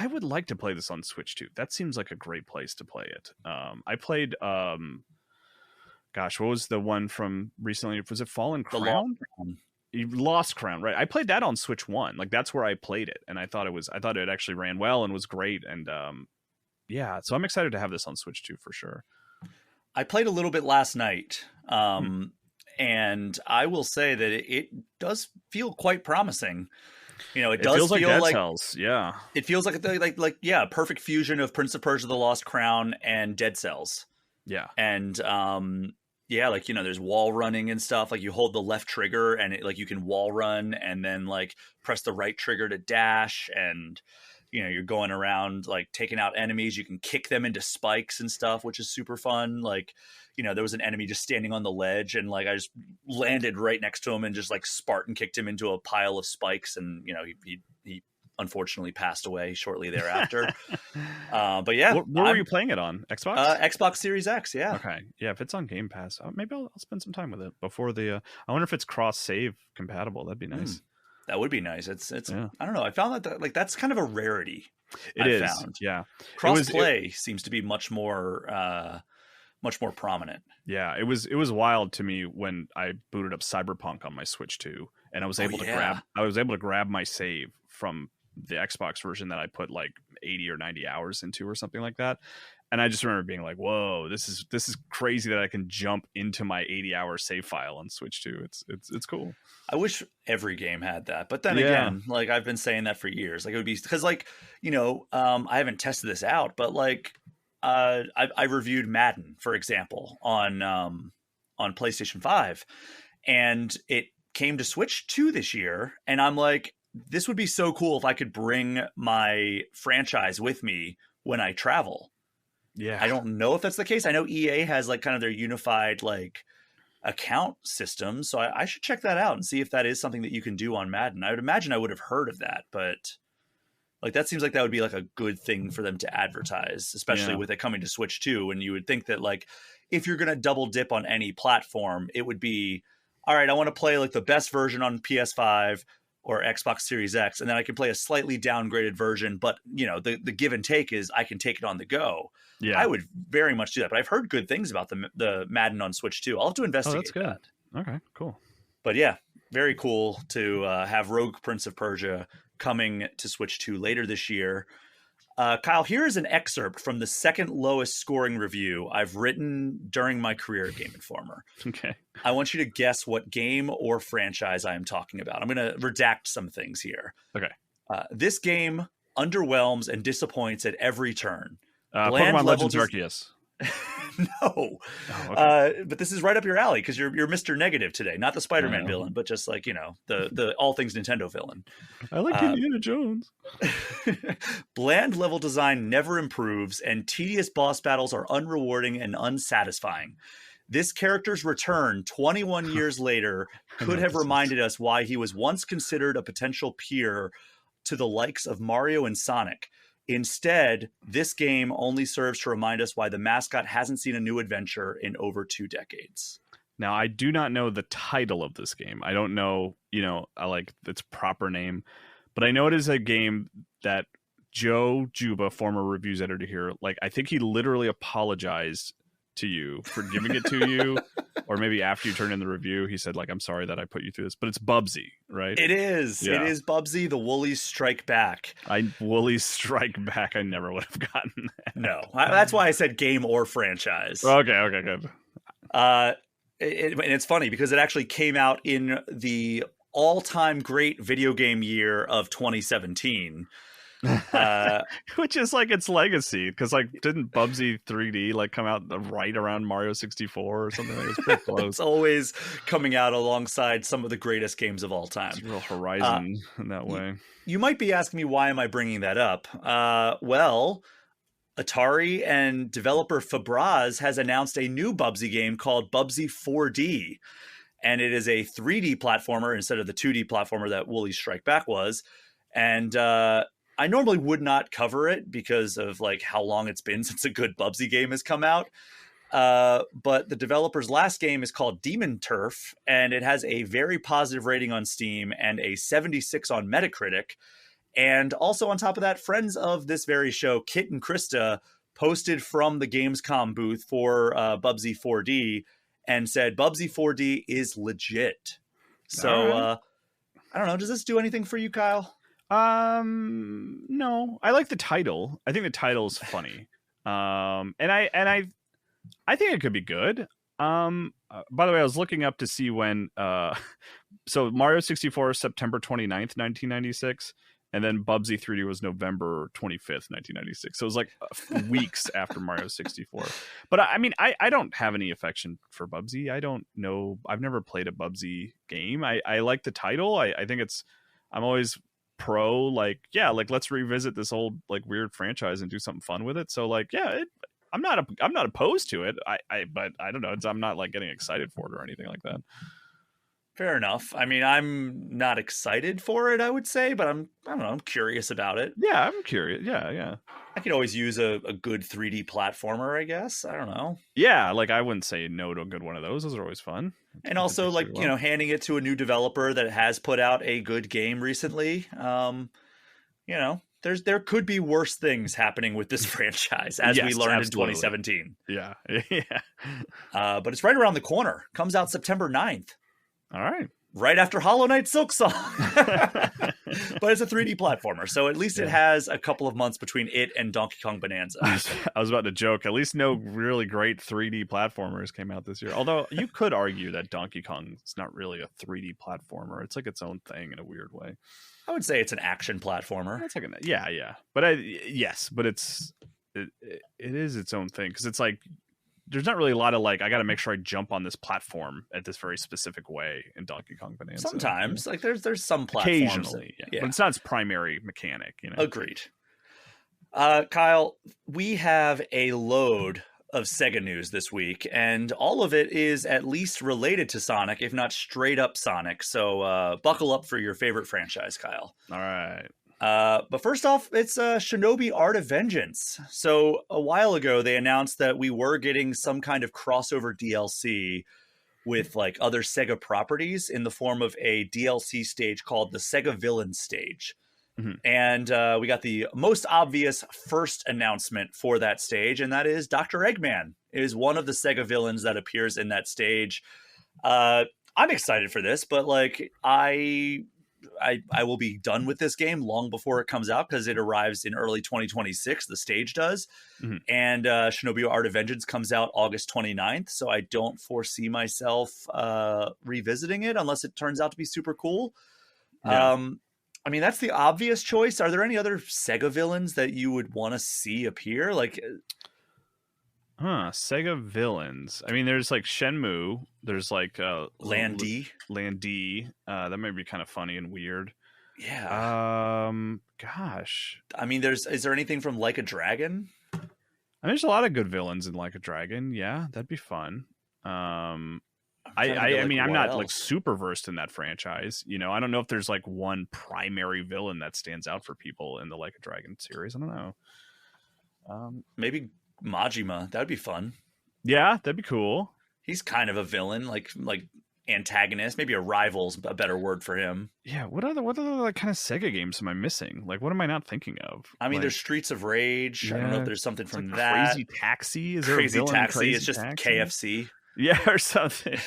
S5: would like to play this on Switch 2. That seems like a great place to play it. I played. Gosh, what was the one from recently? Was it Fallen Crown? Lost Crown, right? I played that on Switch 1. Like that's where I played it, and I thought it actually ran well and was great. And so I'm excited to have this on Switch 2 for sure.
S4: I played a little bit last night, and I will say that it does feel quite promising. It does
S5: feels
S4: feel
S5: like
S4: like
S5: Dead Cells. Yeah,
S4: it feels like a perfect fusion of Prince of Persia: The Lost Crown and Dead Cells.
S5: Yeah,
S4: and there's wall running and stuff. Like you hold the left trigger and you can wall run, and then like press the right trigger to dash, and you're going around like taking out enemies. You can kick them into spikes and stuff, which is super fun. Like there was an enemy just standing on the ledge, and like I just landed right next to him and just like Spartan kicked him into a pile of spikes, and he unfortunately passed away shortly thereafter. But yeah,
S5: what were you playing it on? Xbox?
S4: Xbox Series X. Yeah.
S5: Okay. Yeah. If it's on Game Pass, maybe I'll spend some time with it before the. I wonder if it's cross save compatible. That'd be nice.
S4: That would be nice. It's. Yeah. I don't know. I found that that's kind of a rarity.
S5: I found. Yeah.
S4: Cross play seems to be much more prominent.
S5: Yeah. It was wild to me when I booted up Cyberpunk on my Switch 2, and I was able to grab my save from the Xbox version that I put like 80 or 90 hours into or something like that. And I just remember being like, "Whoa, this is crazy that I can jump into my 80-hour save file on Switch 2. It's cool."
S4: I wish every game had that, but then
S5: Yeah.
S4: again, like I've been saying that for years. Like it would be because, like, I haven't tested this out, but like, I reviewed Madden, for example, on PlayStation 5, and it came to Switch 2 this year, and I'm like, this would be so cool if I could bring my franchise with me when I travel.
S5: Yeah.
S4: I don't know if that's the case. I know EA has like kind of their unified like account system, so I should check that out and see if that is something that you can do on Madden. I would imagine I would have heard of that, but like that seems like that would be like a good thing for them to advertise, especially with it coming to Switch 2. And you would think that like if you're going to double dip on any platform, it would be, all right, I want to play like the best version on PS5 or Xbox Series X, and then I can play a slightly downgraded version, but the give and take is I can take it on the go.
S5: Yeah,
S4: I would very much do that, but I've heard good things about the Madden on Switch too. I'll have to investigate that.
S5: Okay, cool.
S4: But yeah, very cool to have Rogue Prince of Persia coming to Switch 2 later this year. Kyle, here is an excerpt from the second lowest scoring review I've written during my career at Game Informer.
S5: Okay.
S4: I want you to guess what game or franchise I am talking about. I'm going to redact some things here.
S5: Okay.
S4: This game underwhelms and disappoints at every turn.
S5: Pokemon Legends Arceus.
S4: No.
S5: Oh, okay.
S4: But this is right up your alley because you're Mr. Negative today. Not the Spider-Man villain, but just like, the all things Nintendo villain.
S5: I like Indiana Jones.
S4: Bland level design never improves, and tedious boss battles are unrewarding and unsatisfying. This character's return 21 years later could have reminded us why he was once considered a potential peer to the likes of Mario and Sonic. Instead, this game only serves to remind us why the mascot hasn't seen a new adventure in over 2 decades.
S5: Now, I do not know the title of this game. I don't know, I like its proper name, but I know it is a game that Joe Juba, former reviews editor here, like I think he literally apologized to you for giving it to you, or maybe after you turned in the review, he said like, "I'm sorry that I put you through this," but it's Bubsy, right?
S4: It is. Yeah. It is Bubsy. The Woolies Strike Back.
S5: Woolies Strike Back. I never would have gotten that.
S4: No, that's why I said game or franchise.
S5: Okay, good.
S4: And it's funny because it actually came out in the all-time great video game year of 2017.
S5: Which is like its legacy, because like didn't Bubsy 3D like come out right around Mario 64 or something? It was pretty close.
S4: It's always coming out alongside some of the greatest games of all time.
S5: It's a real horizon in that way.
S4: You might be asking me, why am I bringing that up? Well, Atari and developer Fabraz has announced a new Bubsy game called Bubsy 4D, and it is a 3D platformer instead of the 2D platformer that Woolies Strike Back was. And I normally would not cover it because of like how long it's been since a good Bubsy game has come out. But the developer's last game is called Demon Turf, and it has a very positive rating on Steam and a 76 on Metacritic. And also on top of that, friends of this very show, Kit and Krista, posted from the Gamescom booth for Bubsy 4D and said Bubsy 4D is legit. So I don't know. Does this do anything for you, Kyle?
S5: No, I like the title. I think the title is funny. And I think it could be good. By the way, I was looking up to see when, so Mario 64 is September 29th, 1996. And then Bubsy 3D was November 25th, 1996. So it was like weeks after Mario 64. But I mean, I don't have any affection for Bubsy. I don't know. I've never played a Bubsy game. I like the title. I think I'm always pro, like, yeah, like let's revisit this old like weird franchise and do something fun with it. So like, yeah, I'm not opposed to it. But I don't know. I'm not like getting excited for it or anything like that.
S4: Fair enough. I mean, I'm not excited for it, I would say, but I don't know, I'm curious about it.
S5: Yeah, I'm curious. Yeah.
S4: I could always use a good 3D platformer, I guess. I don't know.
S5: Yeah, like I wouldn't say no to a good one of those. Those are always fun.
S4: And also, like, well, handing it to a new developer that has put out a good game recently, there could be worse things happening with this franchise, as we learned in 2017.
S5: Yeah.
S4: But it's right around the corner. Comes out September 9th.
S5: All right.
S4: right after Hollow Knight Silksong. But it's a 3D platformer, so at least it has a couple of months between it and Donkey Kong Bonanza.
S5: I was about to joke. At least no really great 3D platformers came out this year. Although you could argue that Donkey Kong is not really a 3D platformer. It's like its own thing in a weird way.
S4: I would say it's an action platformer.
S5: It's like yeah. But but it is its own thing because it's like there's not really a lot of like I got to make sure I jump on this platform at this very specific way in Donkey Kong Bonanza.
S4: Sometimes, like there's some platforms,
S5: occasionally, yeah. But it's not its primary mechanic.
S4: Agreed. Kyle, we have a load of Sega news this week, and all of it is at least related to Sonic, if not straight up Sonic. So buckle up for your favorite franchise, Kyle.
S5: All right.
S4: But first off, it's Shinobi Art of Vengeance. So a while ago, they announced that we were getting some kind of crossover DLC with like other Sega properties in the form of a DLC stage called the Sega Villain Stage. Mm-hmm. And we got the most obvious first announcement for that stage, and that is Dr. Eggman is one of the Sega villains that appears in that stage. I'm excited for this, but like I will be done with this game long before it comes out because it arrives in early 2026. The stage does. Mm-hmm. And Shinobi Art of Vengeance comes out August 29th. So I don't foresee myself revisiting it unless it turns out to be super cool. Yeah. I mean, that's the obvious choice. Are there any other Sega villains that you would want to see appear? Like,
S5: Sega villains. I mean, there's like Shenmue. There's like
S4: Landy.
S5: That might be kind of funny and weird.
S4: Yeah.
S5: Gosh.
S4: I mean, is there anything from Like a Dragon?
S5: I mean, there's a lot of good villains in Like a Dragon. Yeah, that'd be fun. I mean, I'm not like super versed in that franchise. I don't know if there's like one primary villain that stands out for people in the Like a Dragon series. I don't know.
S4: Maybe Majima. That'd be fun.
S5: Yeah, that'd be cool.
S4: He's kind of a villain, like antagonist. Maybe a rival's a better word for him.
S5: Yeah. What other like, kind of Sega games am I missing? Like, what am I not thinking of?
S4: I mean,
S5: like,
S4: there's Streets of Rage.
S5: Yeah,
S4: I don't know if there's something from
S5: like
S4: that.
S5: Crazy Taxi. Is there
S4: Crazy
S5: a villain
S4: Taxi?
S5: Crazy
S4: It's just
S5: Taxi?
S4: KFC.
S5: Yeah, or something.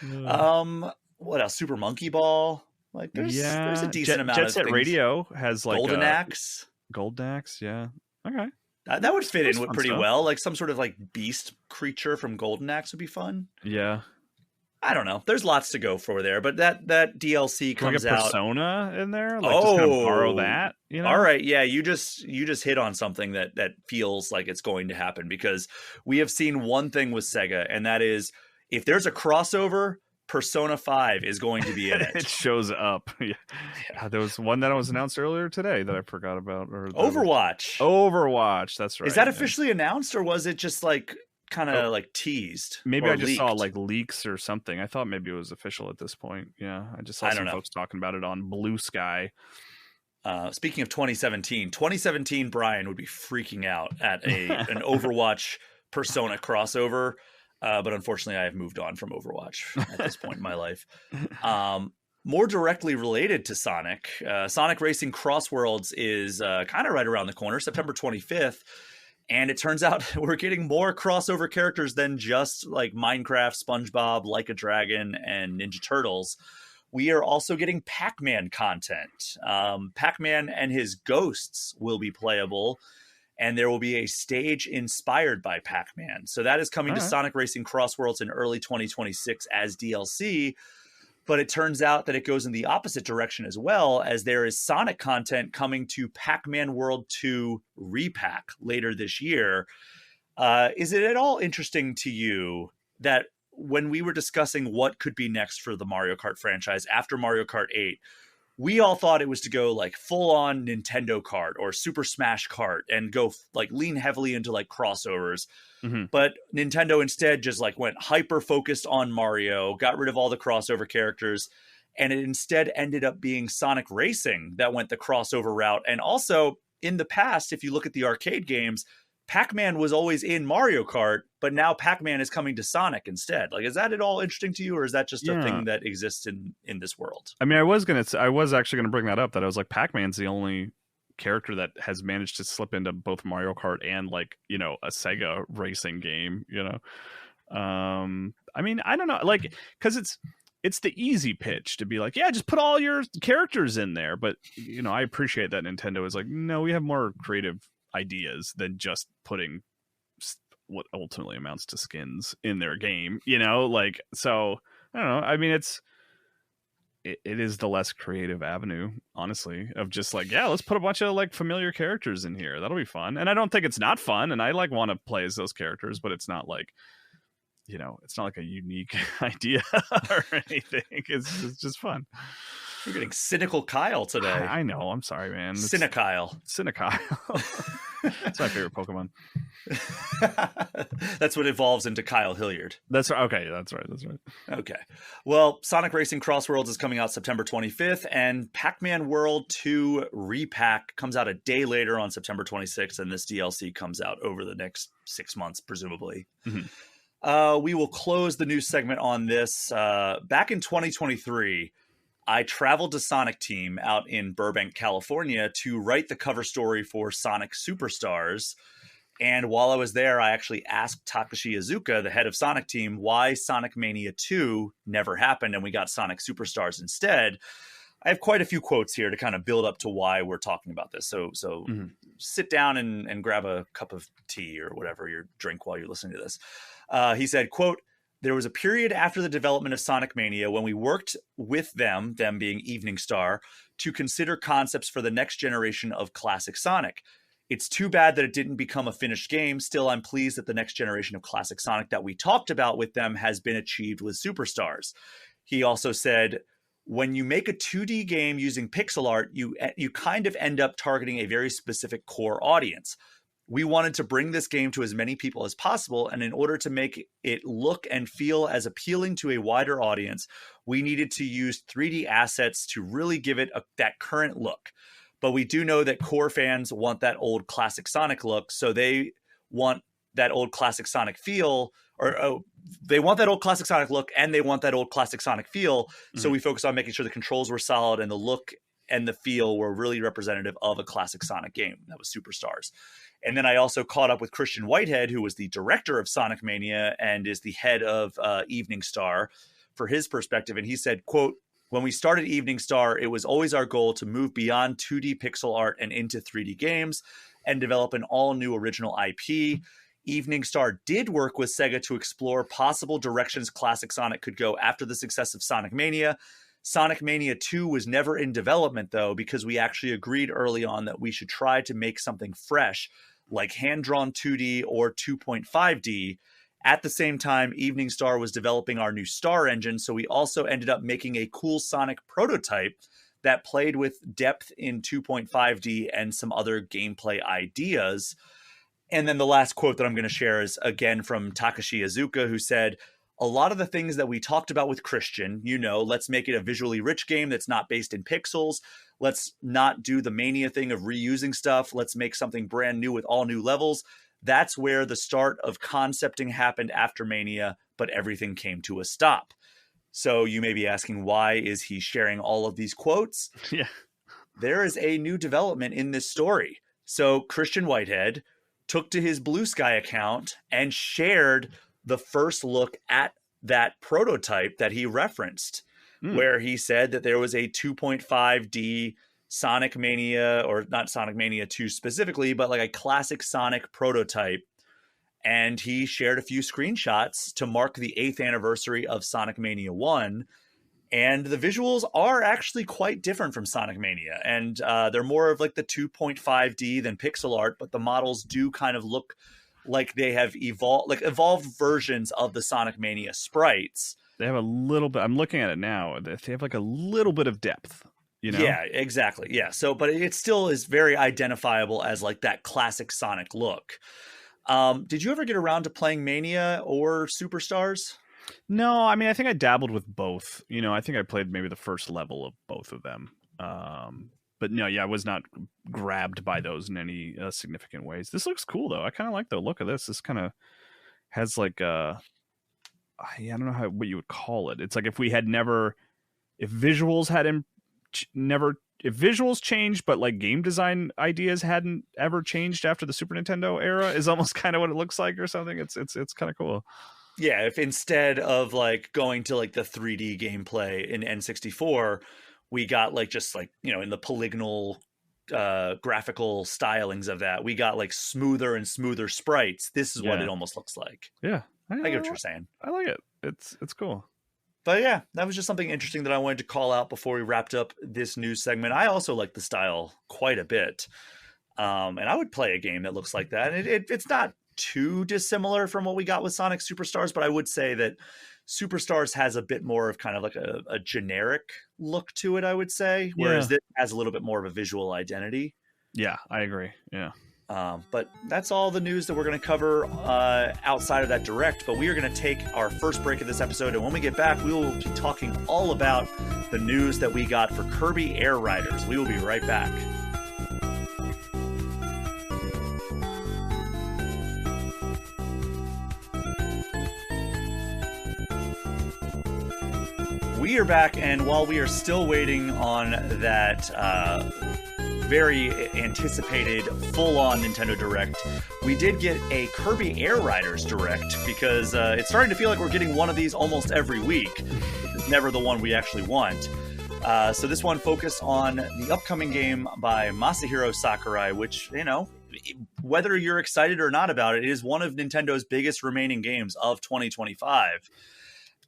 S5: Yeah.
S4: What else? Super Monkey Ball. Like, there's a decent amount
S5: Jet
S4: of
S5: Set
S4: things.
S5: Radio has like
S4: Golden Axe.
S5: Golden Axe, yeah. Okay.
S4: That would fit in pretty
S5: stuff.
S4: well. Like some sort of like beast creature from Golden Axe would be fun.
S5: Yeah.
S4: I don't know. There's lots to go for there, but that DLC comes
S5: like a
S4: out.
S5: Persona in there, like just kind of borrow that.
S4: All right, yeah. You just hit on something that feels like it's going to happen because we have seen one thing with Sega, and that is if there's a crossover, Persona 5 is going to be in it.
S5: It shows up. Yeah. There was one that was announced earlier today that I forgot about. Or
S4: Overwatch.
S5: That's right.
S4: Is that officially announced, or was it just like kind of like teased?
S5: Maybe I just
S4: leaked?
S5: saw like leaks or something. I thought maybe it was official at this point. Yeah, I just saw some folks talking about it on Blue Sky.
S4: Speaking of 2017, Brian would be freaking out at an Overwatch Persona crossover. But unfortunately, I have moved on from Overwatch at this point in my life. More directly related to Sonic, Sonic Racing Crossworlds is kind of right around the corner, September 25th. And it turns out we're getting more crossover characters than just like Minecraft, SpongeBob, Like a Dragon, and Ninja Turtles. We are also getting Pac-Man content. Pac-Man and his ghosts will be playable. And there will be a stage inspired by Pac-Man. So that is coming to Sonic Racing Crossworlds in early 2026 as DLC. But it turns out that it goes in the opposite direction as well, as there is Sonic content coming to Pac-Man World 2 Repack later this year. Is it at all interesting to you that when we were discussing what could be next for the Mario Kart franchise after Mario Kart 8, we all thought it was to go like full on Nintendo Kart or Super Smash Kart and go like lean heavily into like crossovers. Mm-hmm. But Nintendo instead just like went hyper focused on Mario, got rid of all the crossover characters. And it instead ended up being Sonic Racing that went the crossover route. And also in the past, if you look at the arcade games, Pac-Man was always in Mario Kart, but now Pac-Man is coming to Sonic instead. Like, is that at all interesting to you, or is that just a thing that exists in this world?
S5: I mean, I was actually gonna bring that up. That I was like, Pac-Man's the only character that has managed to slip into both Mario Kart and like a Sega racing game. I mean, I don't know, like, because it's the easy pitch to be like, yeah, just put all your characters in there. But, you know, I appreciate that Nintendo is like, no, we have more creative ideas than just putting what ultimately amounts to skins in their game, you know, like, so I don't know. I mean, it is the less creative avenue, honestly, of just like, yeah, let's put a bunch of like familiar characters in here. That'll be fun. And I don't think it's not fun. And I like want to play as those characters, but it's not like, you know, it's not like a unique idea or anything. It's just fun.
S4: You're getting cynical Kyle today.
S5: I know. I'm sorry, man.
S4: Cinekyle.
S5: That's my favorite Pokemon.
S4: That's what evolves into Kyle Hilliard.
S5: That's right. Okay, that's right.
S4: Okay. Well, Sonic Racing Cross Worlds is coming out September 25th, and Pac-Man World 2 Repack comes out a day later on September 26th, and this DLC comes out over the next 6 months, presumably. Mm-hmm. We will close the news segment on this. Back in 2023, I traveled to Sonic Team out in Burbank, California to write the cover story for Sonic Superstars. And while I was there, I actually asked Takashi Iizuka, the head of Sonic Team, why Sonic Mania 2 never happened and we got Sonic Superstars instead. I have quite a few quotes here to kind of build up to why we're talking about this. So sit down and grab a cup of tea or whatever you drink while you're listening to this. He said, quote, "There was a period after the development of Sonic Mania when we worked with them being Evening Star, to consider concepts for the next generation of classic Sonic. It's too bad that it didn't become a finished game. Still, I'm pleased that the next generation of classic Sonic that we talked about with them has been achieved with Superstars." He also said, "When you make a 2D game using pixel art, you kind of end up targeting a very specific core audience. We wanted to bring this game to as many people as possible, and in order to make it look and feel as appealing to a wider audience, we needed to use 3D assets to really give it that current look. But we do know that core fans want that old classic Sonic look, so they want that old classic Sonic feel, they want that old classic Sonic look, and they want that old classic Sonic feel. Mm-hmm. So we focused on making sure the controls were solid and the look and the feel were really representative of a classic Sonic game. That was Superstars." And then I also caught up with Christian Whitehead, who was the director of Sonic Mania and is the head of Evening Star, for his perspective. And he said, quote, "When we started Evening Star, it was always our goal to move beyond 2D pixel art and into 3D games and develop an all-new original IP. Evening Star did work with Sega to explore possible directions classic Sonic could go after the success of Sonic Mania. Sonic Mania 2 was never in development, though, because we actually agreed early on that we should try to make something fresh, like hand-drawn 2D or 2.5D. At the same time, Evening Star was developing our new Star engine, so we also ended up making a cool Sonic prototype that played with depth in 2.5D and some other gameplay ideas." And then the last quote that I'm going to share is again from Takashi Iizuka, who said, "A lot of the things that we talked about with Christian, let's make it a visually rich game that's not based in pixels. Let's not do the Mania thing of reusing stuff. Let's make something brand new with all new levels. That's where the start of concepting happened after Mania, but everything came to a stop." So you may be asking, why is he sharing all of these quotes?
S5: Yeah.
S4: There is a new development in this story. So Christian Whitehead took to his Blue Sky account and shared the first look at that prototype that he referenced, where he said that there was a 2.5D Sonic Mania, or not Sonic Mania 2 specifically, but like a classic Sonic prototype. And he shared a few screenshots to mark the 8th anniversary of Sonic Mania 1. And the visuals are actually quite different from Sonic Mania. And they're more of like the 2.5D than pixel art, but the models do kind of look like they have evolved versions of the Sonic Mania sprites.
S5: They have a little bit, I'm looking at it now, they have like a little bit of depth,
S4: Yeah, exactly. Yeah. So, but it still is very identifiable as like that classic Sonic look. Did you ever get around to playing Mania or Superstars?
S5: No, I mean, I think I dabbled with both. I think I played maybe the first level of both of them. But no, yeah, I was not grabbed by those in any significant ways. This looks cool, though. I kind of like the look of this. This kind of has like I don't know what you would call it. It's like if visuals if visuals changed, but like game design ideas hadn't ever changed after the Super Nintendo era, is almost kind of what it looks like or something. It's kind of cool.
S4: Yeah, if instead of like going to like the 3D gameplay in N64, we got like just like, you know, in the polygonal graphical stylings of that, we got like smoother and smoother sprites. This is what it almost looks like.
S5: Yeah.
S4: I get what you're saying.
S5: I like it. It's cool.
S4: But yeah, that was just something interesting that I wanted to call out before we wrapped up this news segment. I also like the style quite a bit. And I would play a game that looks like that. It's not too dissimilar from what we got with Sonic Superstars, but I would say that Superstars has a bit more of kind of like a generic look to it, I would say, whereas this has a little bit more of a visual identity.
S5: Yeah, I agree. Yeah.
S4: But that's all the news that we're going to cover outside of that direct. But we are going to take our first break of this episode. And when we get back, we will be talking all about the news that we got for Kirby Air Riders. We will be right back. We are back, and while we are still waiting on that very anticipated full-on Nintendo Direct, we did get a Kirby Air Riders Direct, because it's starting to feel like we're getting one of these almost every week. It's never the one we actually want. So this one focused on the upcoming game by Masahiro Sakurai, which, you know, whether you're excited or not about it, is one of Nintendo's biggest remaining games of 2025.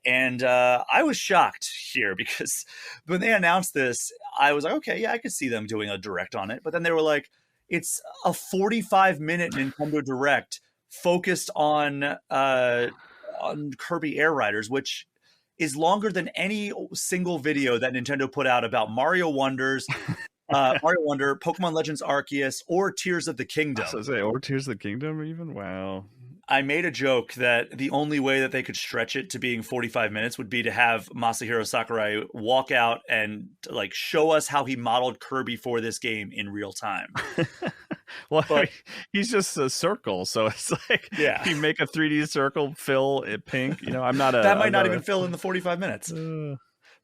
S4: And I was shocked here because when they announced this, I was like, okay, yeah, I could see them doing a direct on it. But then they were like, it's a 45-minute Nintendo Direct focused on Kirby Air Riders, which is longer than any single video that Nintendo put out about Mario Wonder, Pokemon Legends Arceus, or Tears of the Kingdom.
S5: Or Tears of the Kingdom even? Wow.
S4: I made a joke that the only way that they could stretch it to being 45 minutes would be to have Masahiro Sakurai walk out and like show us how he modeled Kirby for this game in real time.
S5: Well, but he's just a circle, so it's like you make a 3D circle, fill it pink. You know, I'm not a
S4: that might not even fill in the 45 minutes.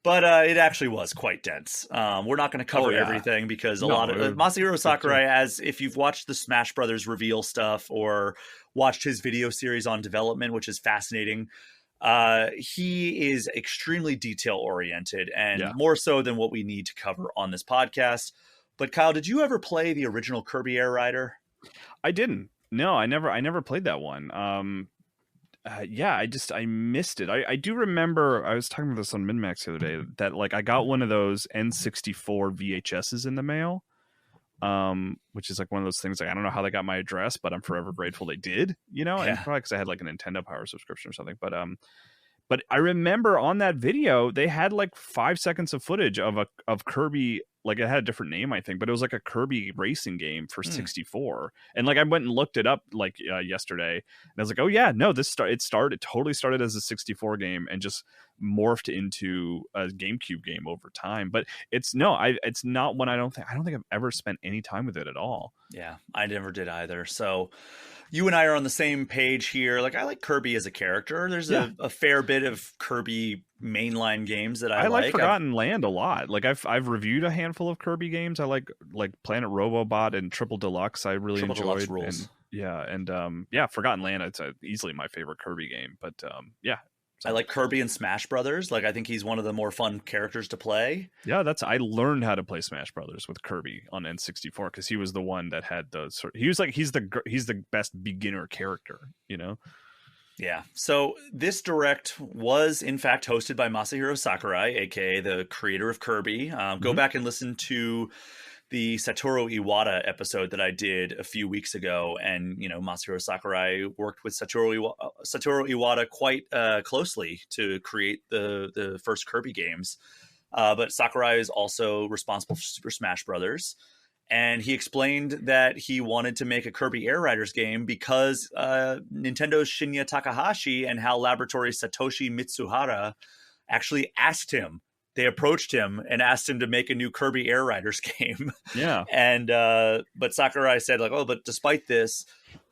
S4: But it actually was quite dense. We're not going to cover everything because a lot of Masahiro Sakurai, as if you've watched the Smash Brothers reveal stuff or watched his video series on development, which is fascinating, he is extremely detail oriented and more so than what we need to cover on this podcast. But Kyle, did you ever play the original Kirby Air Rider?
S5: I didn't. No, I never played that one. I missed it. I do remember I was talking about this on MinMax the other day that like I got one of those N64 VHSs in the mail, which is like one of those things like I don't know how they got my address, but I'm forever grateful they did. You know, and probably because I had like a Nintendo Power subscription or something. But I remember on that video they had like 5 seconds of footage of Kirby. Like it had a different name, I think, but it was like a Kirby racing game for 64. And like I went and looked it up like yesterday, and I was like, oh yeah, no, it totally started as a 64 game and just morphed into a GameCube game over time. But it's not one I don't think I've ever spent any time with it at all. Yeah,
S4: I never did either. So you and I are on the same page here. Like I like Kirby as a character. There's a fair bit of Kirby mainline games that I like.
S5: Forgotten Land a lot. Like I've reviewed a handful of Kirby games. I like Planet Robobot and Triple Deluxe. I really enjoyed.
S4: Deluxe rules.
S5: Forgotten Land. It's easily my favorite Kirby game. But
S4: I like Kirby and Smash Brothers. Like I think he's one of the more fun characters to play.
S5: Yeah, I learned how to play Smash Brothers with Kirby on N64 because he was the one that had he's the best beginner character, you know.
S4: Yeah. So this direct was in fact hosted by Masahiro Sakurai, aka the creator of Kirby. Go back and listen to the Satoru Iwata episode that I did a few weeks ago, and you know Masahiro Sakurai worked with Satoru Iwata quite closely to create the first Kirby games. But Sakurai is also responsible for Super Smash Brothers, and he explained that he wanted to make a Kirby Air Riders game because Nintendo's Shinya Takahashi and HAL Laboratories' Satoshi Mitsuhara actually asked him. They approached him and asked him to make a new Kirby Air Riders game.
S5: Yeah.
S4: And but Sakurai said like, but despite this,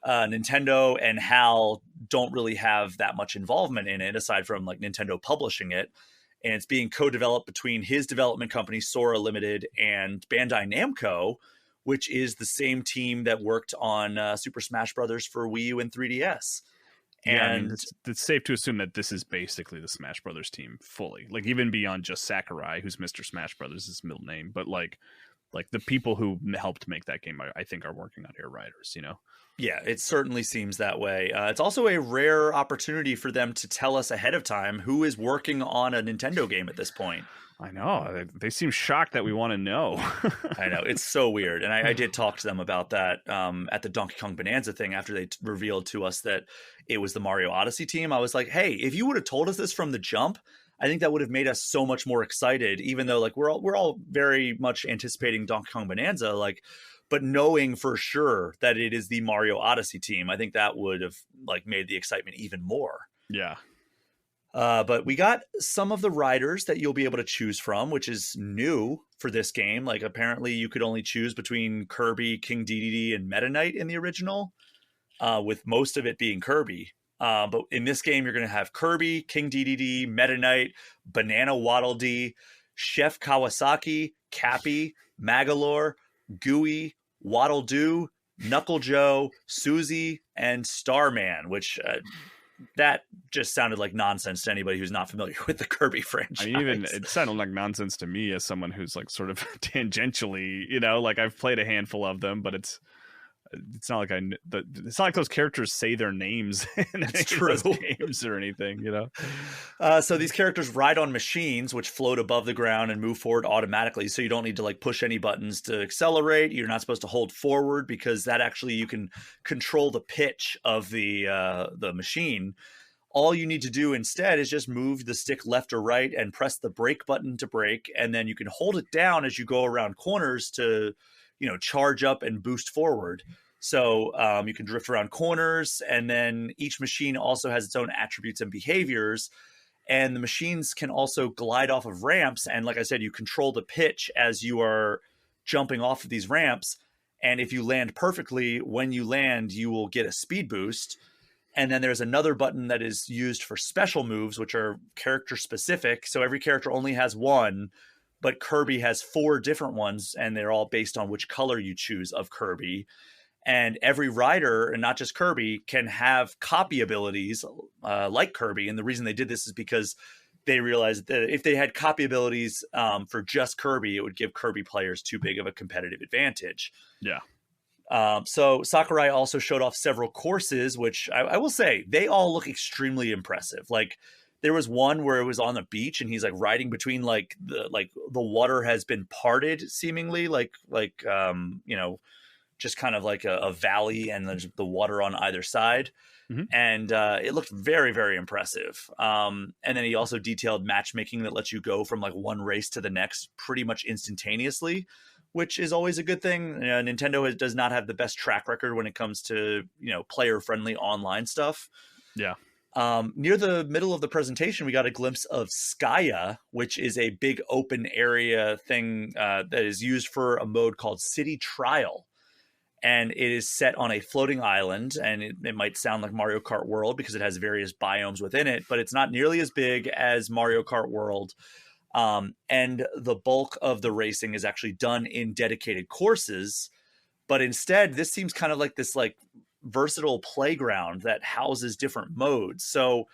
S4: Nintendo and HAL don't really have that much involvement in it aside from like Nintendo publishing it. And it's being co-developed between his development company, Sora Limited, and Bandai Namco, which is the same team that worked on Super Smash Brothers for Wii U and 3DS. And
S5: it's safe to assume that this is basically the Smash Brothers team fully, like even beyond just Sakurai, who's Mr. Smash Brothers, his middle name, but like the people who helped make that game, I think, are working on Air Riders, you know?
S4: Yeah, it certainly seems that way. It's also a rare opportunity for them to tell us ahead of time who is working on a Nintendo game at this point.
S5: I know. They seem shocked that we want to know.
S4: I know. It's so weird. And I did talk to them about that at the Donkey Kong Bonanza thing after they revealed to us that it was the Mario Odyssey team. I was like, hey, if you would have told us this from the jump, I think that would have made us so much more excited, even though like we're all very much anticipating Donkey Kong Bonanza, like, but knowing for sure that it is the Mario Odyssey team, I think that would have like made the excitement even more.
S5: Yeah.
S4: But we got some of the riders that you'll be able to choose from, which is new for this game. Like apparently you could only choose between Kirby, King Dedede, and Meta Knight in the original, with most of it being Kirby. But in this game, you're going to have Kirby, King Dedede, Meta Knight, Banana Waddle Dee, Chef Kawasaki, Cappy, Magalore, Gooey, Waddle Doo, Knuckle Joe, Susie, and Starman, which that just sounded like nonsense to anybody who's not familiar with the Kirby franchise.
S5: I mean, even it sounded like nonsense to me as someone who's like sort of tangentially, you know, like I've played a handful of them, but it's not like it's not like those characters say their names in those games or anything, you know.
S4: So these characters ride on machines which float above the ground and move forward automatically. So you don't need to like push any buttons to accelerate. You're not supposed to hold forward because that actually you can control the pitch of the machine. All you need to do instead is just move the stick left or right and press the brake button to brake, and then you can hold it down as you go around corners to, you know, charge up and boost forward. So you can drift around corners, and then each machine also has its own attributes and behaviors. And the machines can also glide off of ramps. And like I said, you control the pitch as you are jumping off of these ramps. And if you land perfectly, when you land, you will get a speed boost. And then there's another button that is used for special moves, which are character specific. So every character only has one, but Kirby has 4 different ones, and they're all based on which color you choose of Kirby. And every rider, and not just Kirby, can have copy abilities like Kirby. And the reason they did this is because they realized that if they had copy abilities for just Kirby, it would give Kirby players too big of a competitive advantage.
S5: Yeah.
S4: So Sakurai also showed off several courses, which I will say, they all look extremely impressive. Like there was one where it was on the beach and he's like riding between the water has been parted seemingly like you know, just kind of like a valley and the water on either side. Mm-hmm. And it looked very, very impressive. And then he also detailed matchmaking that lets you go from like one race to the next pretty much instantaneously, which is always a good thing. Nintendo does not have the best track record when it comes to, you know, player-friendly online stuff.
S5: Yeah.
S4: Near the middle of the presentation, we got a glimpse of Skya, which is a big open area thing that is used for a mode called City Trial. And it is set on a floating island, and it might sound like Mario Kart World because it has various biomes within it, but it's not nearly as big as Mario Kart World. And the bulk of the racing is actually done in dedicated courses. But instead, this seems kind of like this like versatile playground that houses different modes. So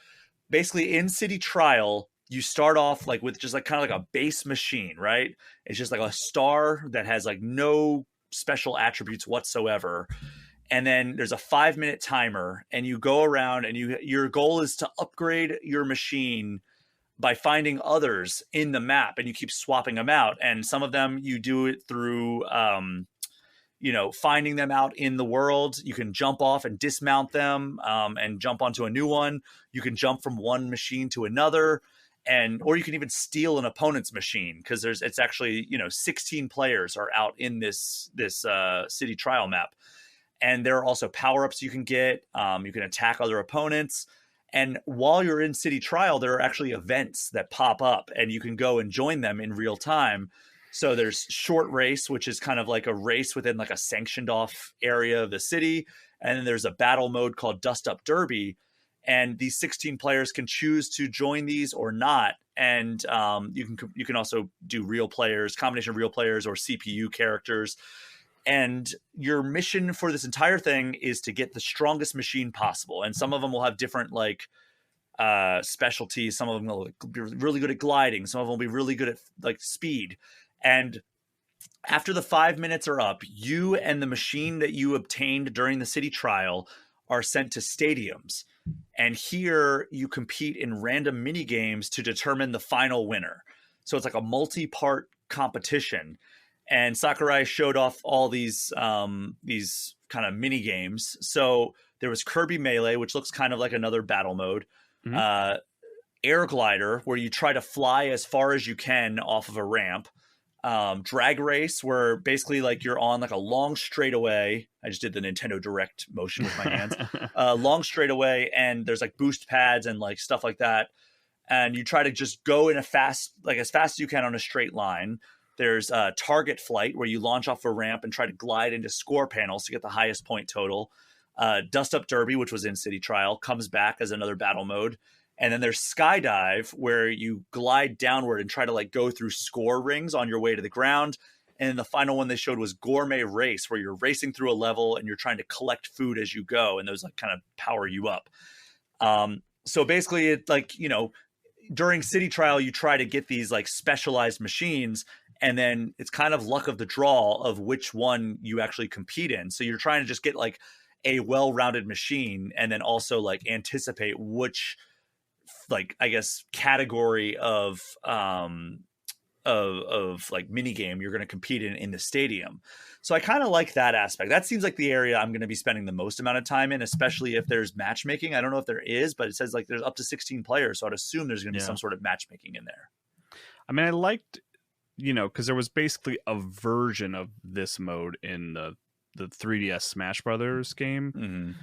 S4: basically in City Trial, you start off like with just like kind of like a base machine, right? It's just like a star that has like no special attributes whatsoever. And then there's a 5-minute timer, and you go around and your goal is to upgrade your machine by finding others in the map, and you keep swapping them out. And some of them you do it through, you know, finding them out in the world. You can jump off and dismount them and jump onto a new one. You can jump from one machine to another. Or you can even steal an opponent's machine, because it's actually, you know, 16 players are out in this City Trial map. And there are also power-ups you can get. You can attack other opponents. And while you're in City Trial, there are actually events that pop up, and you can go and join them in real time. So there's Short Race, which is kind of like a race within like a sanctioned off area of the city. And then there's a battle mode called Dust Up Derby. And these 16 players can choose to join these or not. And you can also do real players, combination of real players or CPU characters. And your mission for this entire thing is to get the strongest machine possible. And some of them will have different like specialties. Some of them will be really good at gliding. Some of them will be really good at like speed. And after the 5 minutes are up, you and the machine that you obtained during the city trial are sent to stadiums. And here you compete in random mini games to determine the final winner. So it's like a multi-part competition. And Sakurai showed off all these kind of mini games. So there was Kirby Melee, which looks kind of like another battle mode. Mm-hmm. Air Glider, where you try to fly as far as you can off of a ramp. Drag Race, where basically like you're on like a long straightaway. I just did the Nintendo Direct motion with my hands. Long straightaway, and there's like boost pads and like stuff like that. And you try to just go in as fast as you can on a straight line. There's Target Flight, where you launch off a ramp and try to glide into score panels to get the highest point total. Dust Up Derby, which was in City Trial, comes back as another battle mode. And then there's Skydive, where you glide downward and try to like go through score rings on your way to the ground. And the final one they showed was Gourmet Race, where you're racing through a level and you're trying to collect food as you go. And those like kind of power you up. So basically it like, you know, during City Trial, you try to get these like specialized machines, and then it's kind of luck of the draw of which one you actually compete in. So you're trying to just get like a well-rounded machine, and then also like anticipate which like, I guess, category of like mini game you're going to compete in the stadium. So I kind of like that aspect. That seems like the area I'm going to be spending the most amount of time in, especially if there's matchmaking. I don't know if there is, but it says like there's up to 16 players. So I'd assume there's going to be some sort of matchmaking in there. I
S5: mean, I liked, you know, because there was basically a version of this mode in the 3DS Smash Brothers game,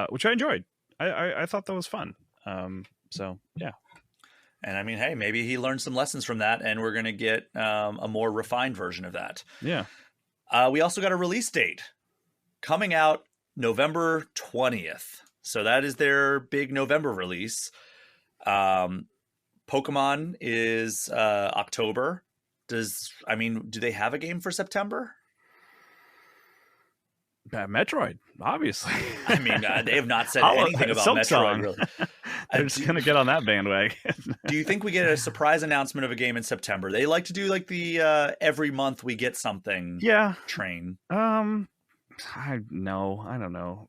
S5: which I enjoyed. I thought that was fun. So, yeah.
S4: And I mean, hey, maybe he learned some lessons from that, and we're going to get a more refined version of that.
S5: Yeah.
S4: We also got a release date coming out November 20th. So that is their big November release. Pokemon is October. Do they have a game for September?
S5: Metroid, obviously.
S4: I mean, they have not said anything about Metroid, really.
S5: They're just going to get on that bandwagon.
S4: Do you think we get a surprise announcement of a game in September? They like to do like the every month we get something train.
S5: I don't know.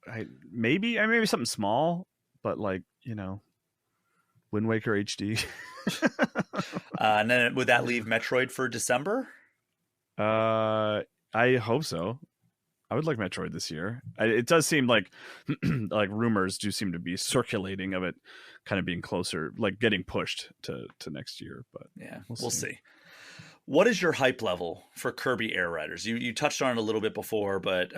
S5: Maybe something small, but like, you know, Wind Waker HD.
S4: And then would that leave Metroid for December?
S5: I hope so. I would like Metroid this year. It does seem like like rumors do seem to be circulating of it kind of being closer, like getting pushed to next year. But
S4: yeah, we'll see. What is your hype level for Kirby Air Riders? You touched on it a little bit before, but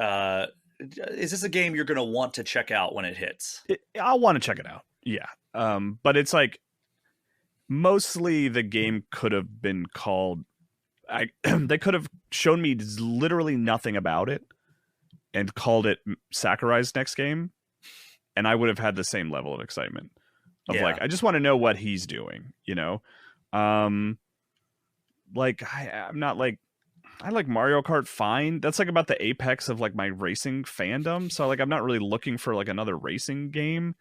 S4: is this a game you're going to want to check out when it hits?
S5: I'll want to check it out. Yeah. But it's like mostly the game could have been called. They could have shown me literally nothing about it and called it Sakurai's next game, and I would have had the same level of excitement of like, I just want to know what he's doing, you know? Like I'm not like, I like Mario Kart fine. That's like about the apex of like my racing fandom. So like, I'm not really looking for like another racing game,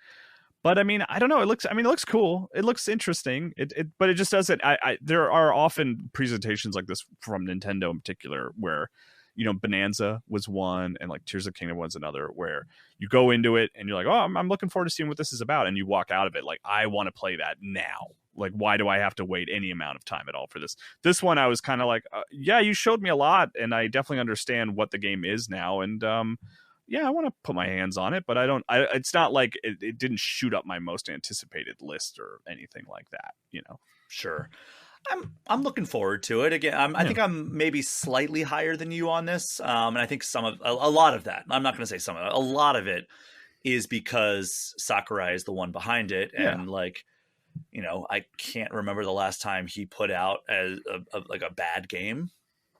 S5: but I mean, I don't know. It looks cool. It looks interesting. But it just doesn't, there are often presentations like this from Nintendo in particular where, you know, Bonanza was one, and like Tears of the Kingdom was another, where you go into it and you're like, oh, I'm looking forward to seeing what this is about. And you walk out of it like, I want to play that now. Like, why do I have to wait any amount of time at all for this? This one, I was kind of like, yeah, you showed me a lot, and I definitely understand what the game is now. And yeah, I want to put my hands on it, but it's not like it didn't shoot up my most anticipated list or anything like that, you know?
S4: Sure. I'm looking forward to it. Again, I think I'm maybe slightly higher than you on this. And I think a lot of that, I'm not going to say some of it, a lot of it is because Sakurai is the one behind it. And like, you know, I can't remember the last time he put out like a bad game.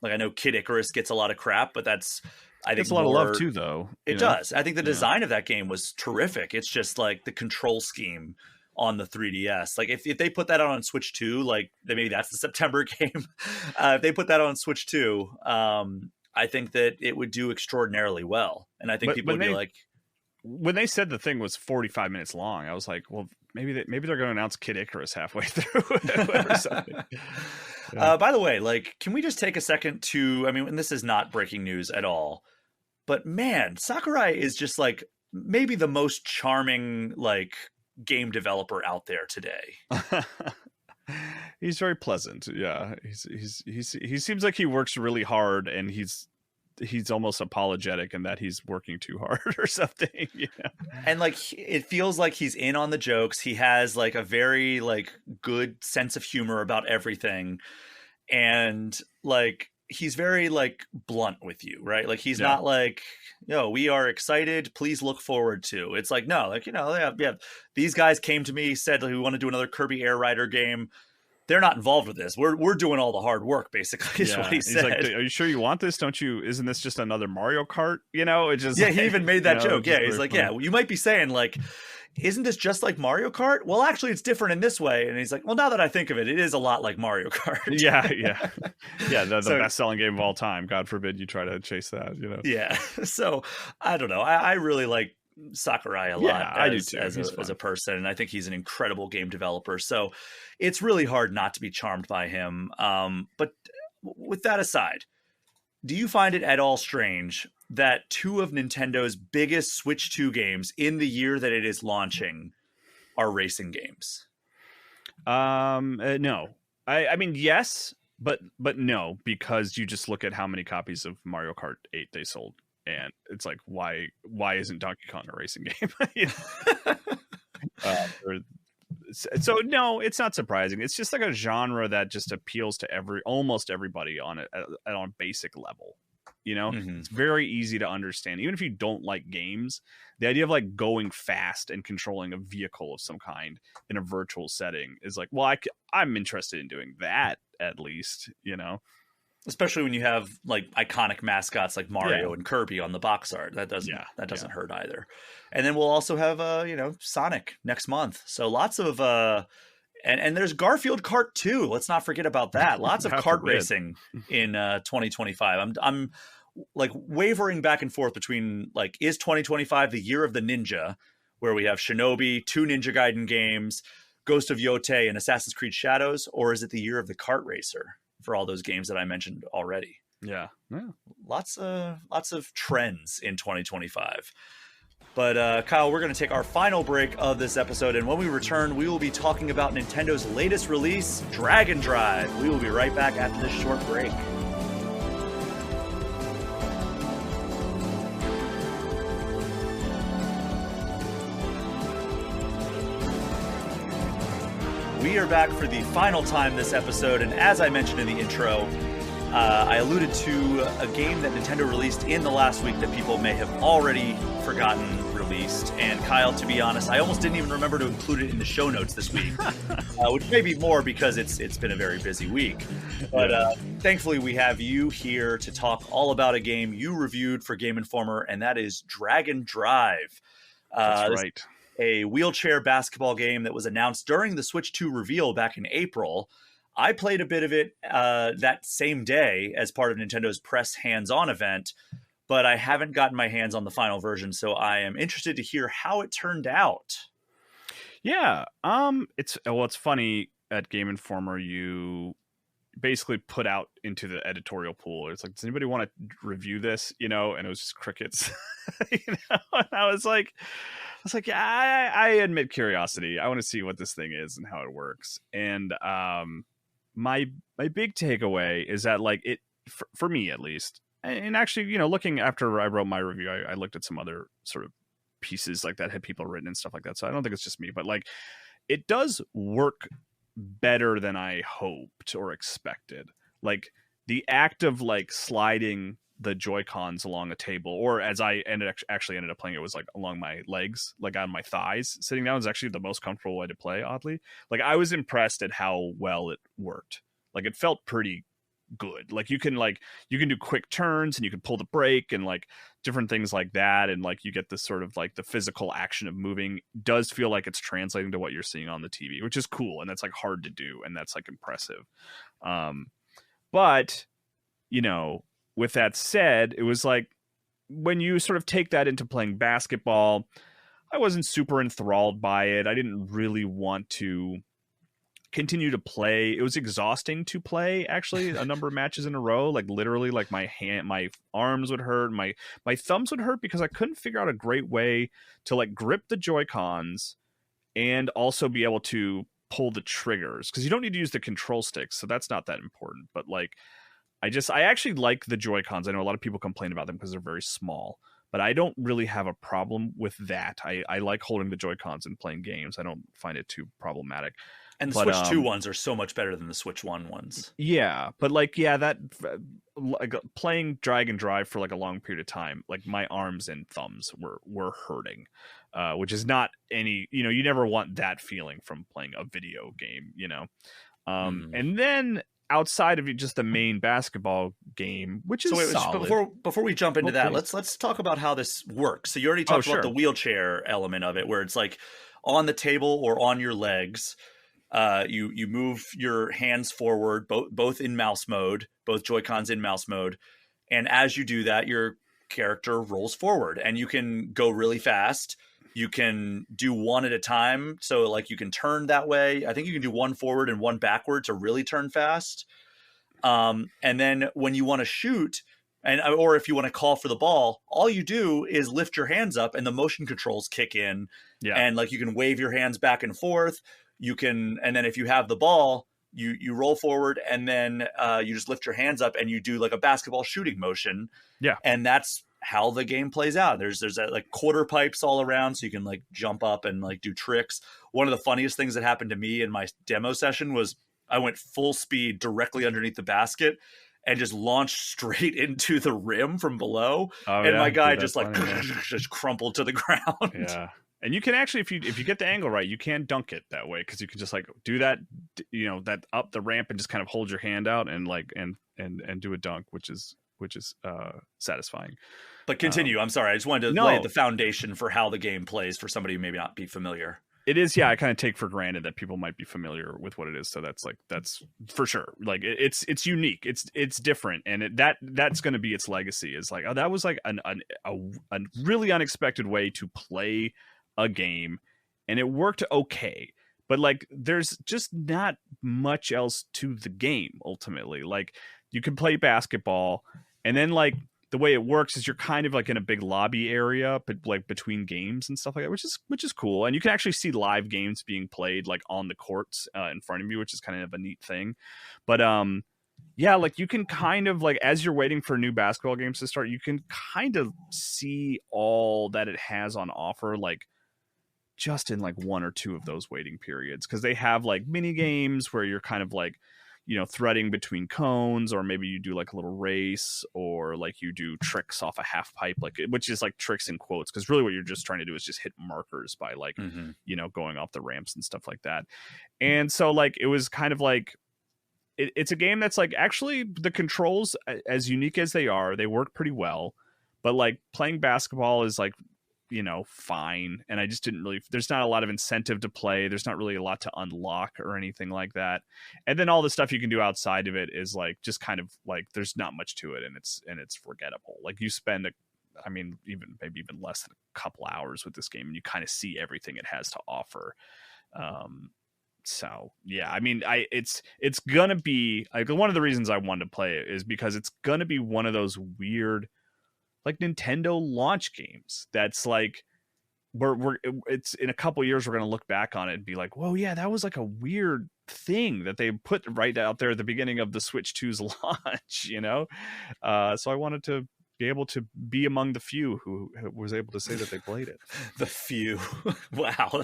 S4: Like I know Kid Icarus gets a lot of crap, but I think
S5: it's a lot of love too, though.
S4: It does. I think the design of that game was terrific. It's just like the control scheme on the 3DS. Like if they put that out on Switch 2, like maybe that's the September game. If they put that on Switch 2, I think that it would do extraordinarily well. And I think people would be like,
S5: when they said the thing was 45 minutes long, I was like, well, maybe they're going to announce Kid Icarus halfway through or something. Yeah.
S4: By the way, like, can we just take a second to, I mean, and this is not breaking news at all, but man, Sakurai is just like maybe the most charming, like, game developer out there today.
S5: He's very pleasant. Yeah. He seems like he works really hard, and he's almost apologetic in that he's working too hard or something. Yeah.
S4: And like, it feels like he's in on the jokes. He has like a very like good sense of humor about everything. And like, he's very like blunt with you, right? Like, he's not like, we are excited, please look forward to. It's like, no, like, yeah, these guys came to me, said like, we want to do another Kirby Air Rider game. They're not involved with this. We're doing all the hard work, basically, is what he said.
S5: He's like, are you sure you want this? Don't you? Isn't this just another Mario Kart? It just
S4: he even made that joke. Yeah, he's like, funny. You might be saying like, isn't this just like Mario Kart? Well, actually, it's different in this way. And he's like, well, now that I think of it, it is a lot like Mario Kart.
S5: Yeah. The best-selling game of all time. God forbid you try to chase that.
S4: Yeah. So I don't know. I really like Sakurai a lot as a person, and I think he's an incredible game developer, so it's really hard not to be charmed by him. But with that aside, do you find it at all strange that two of Nintendo's biggest Switch 2 games in the year that it is launching are racing games?
S5: No. I mean, yes, but no, because you just look at how many copies of Mario Kart 8 they sold. And it's like, why isn't Donkey Kong a racing game? So no, it's not surprising. It's just like a genre that just appeals to almost everybody on a basic level. It's very easy to understand. Even if you don't like games, the idea of like going fast and controlling a vehicle of some kind in a virtual setting is like, well, I'm interested in doing that at least.
S4: Especially when you have like iconic mascots like Mario and Kirby on the box art. That doesn't hurt either. And then we'll also have Sonic next month. So lots of and there's Garfield Kart 2. Let's not forget about that. Lots of kart racing in 2025. I'm like wavering back and forth between like, is 2025 the year of the ninja, where we have Shinobi, 2 Ninja Gaiden games, Ghost of Yotei, and Assassin's Creed Shadows, or is it the year of the kart racer for all those games that I mentioned already?
S5: Yeah.
S4: Lots of trends in 2025. But Kyle, we're going to take our final break of this episode, and when we return, we will be talking about Nintendo's latest release, Dragon Drive. We will be right back after this short break. We are back for the final time this episode, and as I mentioned in the intro, I alluded to a game that Nintendo released in the last week that people may have already forgotten released. And Kyle, to be honest, I almost didn't even remember to include it in the show notes this week, which may be more because it's been a very busy week. But thankfully, we have you here to talk all about a game you reviewed for Game Informer, and that is Dragon Drive.
S5: That's right.
S4: A wheelchair basketball game that was announced during the Switch 2 reveal back in April. I played a bit of it that same day as part of Nintendo's press hands-on event, but I haven't gotten my hands on the final version, so I am interested to hear how it turned out.
S5: Yeah, it's funny, at Game Informer, you basically put out into the editorial pool, it's like, does anybody want to review this? And it was just crickets. And I was like, yeah, I admit curiosity. I want to see what this thing is and how it works. And my big takeaway is that, like, it for me at least, and actually, looking after I wrote my review, I looked at some other sort of pieces like that had people written and stuff like that. So I don't think it's just me, but like, it does work better than I hoped or expected. Like, the act of like sliding the Joy-Cons along a table, or as I actually ended up playing, it was like along my legs, like on my thighs. Sitting down is actually the most comfortable way to play, oddly. Like, I was impressed at how well it worked. Like, it felt pretty good. Like, you can do quick turns, and you can pull the brake, and like different things like that, and like you get this sort of like the physical action of moving does feel like it's translating to what you're seeing on the TV, which is cool, and that's like hard to do, and that's like impressive. But with that said, it was like when you sort of take that into playing basketball, I wasn't super enthralled by it. I didn't really want to continue to play. It was exhausting to play, actually, a number of matches in a row. Like literally, like my arms would hurt, my thumbs would hurt because I couldn't figure out a great way to like grip the Joy-Cons and also be able to pull the triggers, because you don't need to use the control sticks, so that's not that important. But like I actually like the Joy-Cons. I know a lot of people complain about them because they're very small, but I don't really have a problem with that. I like holding the Joy-Cons and playing games. I don't find it too problematic.
S4: And the Switch 2 ones are so much better than the Switch 1 ones.
S5: Yeah, but like, that like playing drag and drive for like a long period of time, like my arms and thumbs were hurting, which is not any, you never want that feeling from playing a video game, And then outside of just the main basketball game, which is solid.
S4: Before we jump into that, let's talk about how this works. So you already talked about the wheelchair element of it, where it's like on the table or on your legs. You move your hands forward, both in mouse mode, both Joy-Cons in mouse mode, and as you do that, your character rolls forward, and you can go really fast. You can do one at a time, so like you can turn that way. I think you can do one forward and one backward to really turn fast. And then when you want to shoot, or if you want to call for the ball, all you do is lift your hands up, and the motion controls kick in. Yeah. And like you can wave your hands back and forth. You can, and then if you have the ball, you roll forward, and then you just lift your hands up, and you do like a basketball shooting motion. Yeah, and that's how the game plays out. There's like quarter pipes all around, so you can like jump up and like do tricks. One of the funniest things that happened to me in my demo session was I went full speed directly underneath the basket and just launched straight into the rim from below. And my guy just like just crumpled to the ground.
S5: Yeah. And you can actually, if you get the angle right, you can dunk it that way, because you can just like do that, that up the ramp and just kind of hold your hand out and like and do a dunk, which is satisfying.
S4: But continue. I'm sorry. I just wanted to lay the foundation for how the game plays for somebody who may not be familiar.
S5: It is, yeah. I kind of take for granted that people might be familiar with what it is, so that's for sure. Like it's unique, it's different, and that's going to be its legacy. Is like, oh, that was like a really unexpected way to play a game, and it worked okay. But like, there's just not much else to the game ultimately. Like, you can play basketball, and then like the way it works is you're kind of like in a big lobby area, but like between games and stuff like that, which is cool. And you can actually see live games being played like on the courts in front of you, which is kind of a neat thing. But yeah, like you can kind of like, as you're waiting for new basketball games to start, you can kind of see all that it has on offer, like just in like one or two of those waiting periods, because they have like mini games where you're kind of like, threading between cones, or maybe you do like a little race, or like you do tricks off a half pipe, like, which is like tricks in quotes, because really what you're just trying to do is just hit markers by like, going off the ramps and stuff like that. And so like, it was kind of like, it's a game that's like, actually the controls, as unique as they are, they work pretty well, but like playing basketball is like, fine. And I just didn't really, there's not a lot of incentive to play. There's not really a lot to unlock or anything like that. And then all the stuff you can do outside of it is like, just kind of like, there's not much to it, and it's forgettable. Like you spend maybe even less than a couple hours with this game, and you kind of see everything it has to offer. So yeah, I mean, it's gonna be like, one of the reasons I wanted to play it is because it's gonna be one of those weird, like Nintendo launch games that's like, it's in a couple years we're going to look back on it and be like, whoa, yeah, that was like a weird thing that they put right out there at the beginning of the Switch 2's launch, so I wanted to be able to be among the few who was able to say that they played it.
S4: The few. Wow,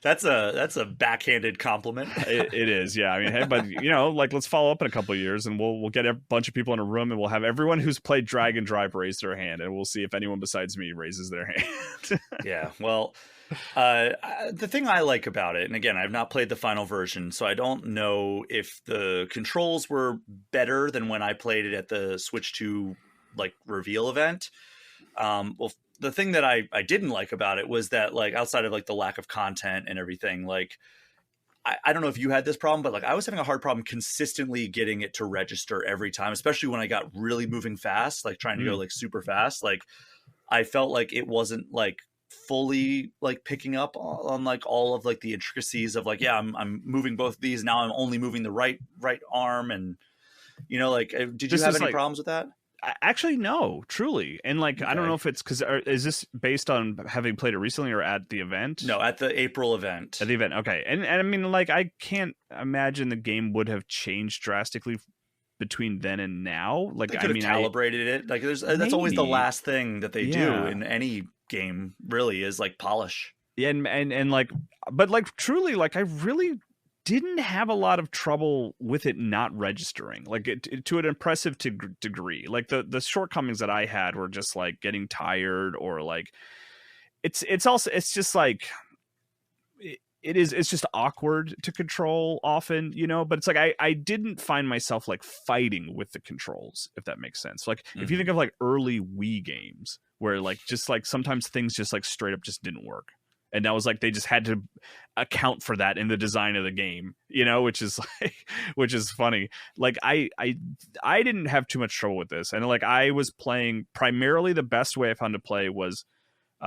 S4: that's a backhanded compliment.
S5: It is, yeah. I mean, hey, but like, let's follow up in a couple of years, and we'll get a bunch of people in a room, and we'll have everyone who's played Drag and Drive raise their hand, and we'll see if anyone besides me raises their hand.
S4: Yeah, well, the thing I like about it, and again, I've not played the final version, so I don't know if the controls were better than when I played it at the Switch 2 like reveal event. Well, the thing that I didn't like about it was that, like, outside of like the lack of content and everything, like I don't know if you had this problem, but like I was having a hard problem consistently getting it to register every time, especially when I got really moving fast, like trying to go like super fast. Like I felt like it wasn't like fully like picking up on like all of like the intricacies of like, yeah, I'm moving both of these. Now I'm only moving the right arm. And, you know, like, did you have any problems with that?
S5: Actually, no, truly. And like, okay. I don't know if it's because is this based on having played it recently or at the event?
S4: No, at the April event.
S5: At the event. Okay. And I mean, like, I can't imagine the game would have changed drastically between then and now. Like,
S4: they could have calibrated it. Like that's always the last thing that they do in any game, really, is like polish.
S5: Yeah. And like, but like truly, like I really didn't have a lot of trouble with it not registering, like to an impressive degree. Like the shortcomings that I had were just like getting tired, or like it's just like it's just awkward to control often, you know. But it's like I didn't find myself like fighting with the controls, if that makes sense. Like if you think of like early Wii games where like just like sometimes things just like straight up just didn't work. And that was like they just had to account for that in the design of the game, you know, which is funny. Like I didn't have too much trouble with this, and like I was playing primarily the best way I found to play was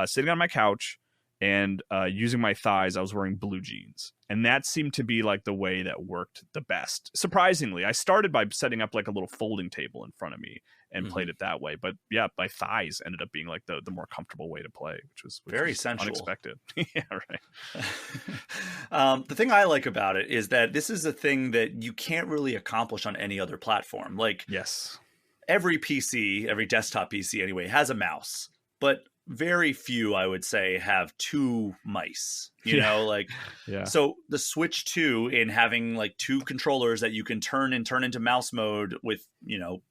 S5: sitting on my couch and using my thighs. I was wearing blue jeans, and that seemed to be like the way that worked the best. Surprisingly, I started by setting up like a little folding table in front of me and played it that way. But yeah, my thighs ended up being like the more comfortable way to play, which was
S4: very sensual.
S5: Unexpected. Yeah, right.
S4: The thing I like about it is that this is a thing that you can't really accomplish on any other platform. Like,
S5: yes,
S4: every PC, every desktop PC anyway, has a mouse, but very few, I would say, have two mice, you know, like, so the Switch 2 in having like two controllers that you can turn into mouse mode with, you know,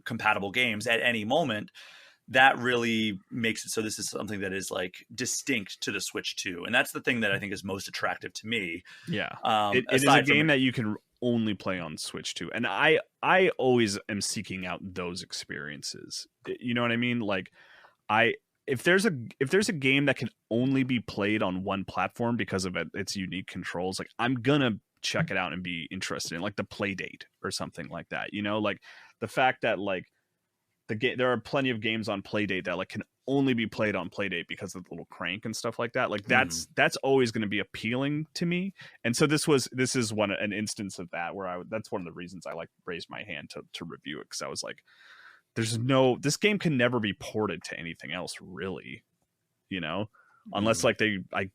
S4: compatible games at any moment, that really makes it so this is something that is like distinct to the Switch 2. And that's the thing that I think is most attractive to me.
S5: Yeah. It is a game that you can only play on Switch 2. And I always am seeking out those experiences. You know what I mean? Like if there's a game that can only be played on one platform because of its unique controls, like I'm gonna check it out and be interested in, like the Playdate or something like that. You know, like the fact that like there are plenty of games on Playdate that like can only be played on Playdate because of the little crank and stuff like that. Like that's always going to be appealing to me. And so this is an instance of that where that's one of the reasons I like raised my hand to review it, because I was like, this game can never be ported to anything else, really, you know, unless like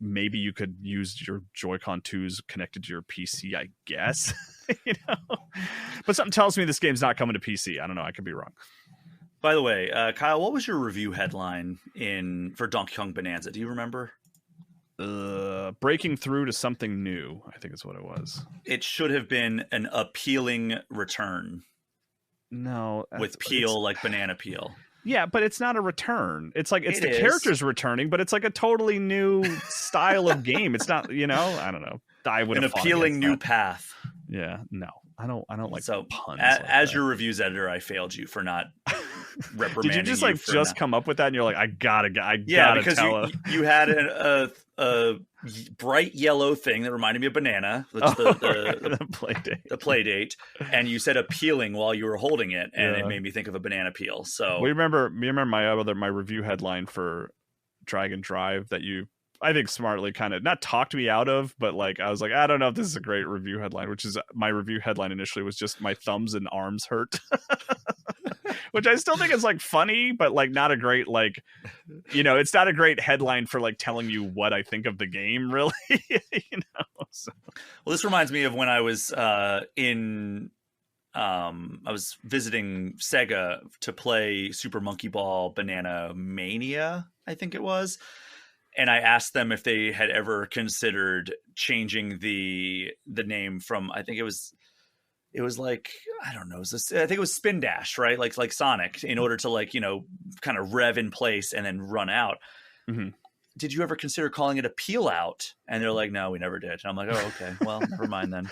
S5: maybe you could use your Joy-Con 2s connected to your PC, I guess. You know, but something tells me this game's not coming to PC. I don't know. I could be wrong.
S4: By the way, Kyle, what was your review headline for Donkey Kong Bonanza? Do you remember?
S5: Breaking through to something new, I think is what it was.
S4: It should have been an appealing return.
S5: No,
S4: with peel, like banana peel.
S5: Yeah, but it's not a return. It's like the characters returning, but it's like a totally new style of game. It's not, you know, I don't know. I would have
S4: an appealing new path.
S5: Yeah, no, I don't like
S4: so
S5: puns.
S4: As your reviews editor, I failed you for not reprimanding.
S5: Did you just come up with that and you're like, I gotta
S4: because
S5: tell
S4: you had a bright yellow thing that reminded me of banana. That's the play date, and you said appealing while you were holding it, and it made me think of a banana peel. So
S5: we remember my review headline for Dragon Drive that you, I think, smartly kind of not talked me out of, but like I was like, I don't know if this is a great review headline, which is my review headline initially was just my thumbs and arms hurt. Which I still think is like funny, but like not a great, like, you know, it's not a great headline for like telling you what I think of the game, really. You know. So.
S4: Well, this reminds me of when I was I was visiting Sega to play Super Monkey Ball Banana Mania, I think it was. And I asked them if they had ever considered changing the name from, I think it was like, I don't know, I think it was Spin Dash, right? Like Sonic, in order to like, you know, kind of rev in place and then run out. Mm-hmm. Did you ever consider calling it a peel out? And they're like, no, we never did. And I'm like, oh, okay, well, never mind then.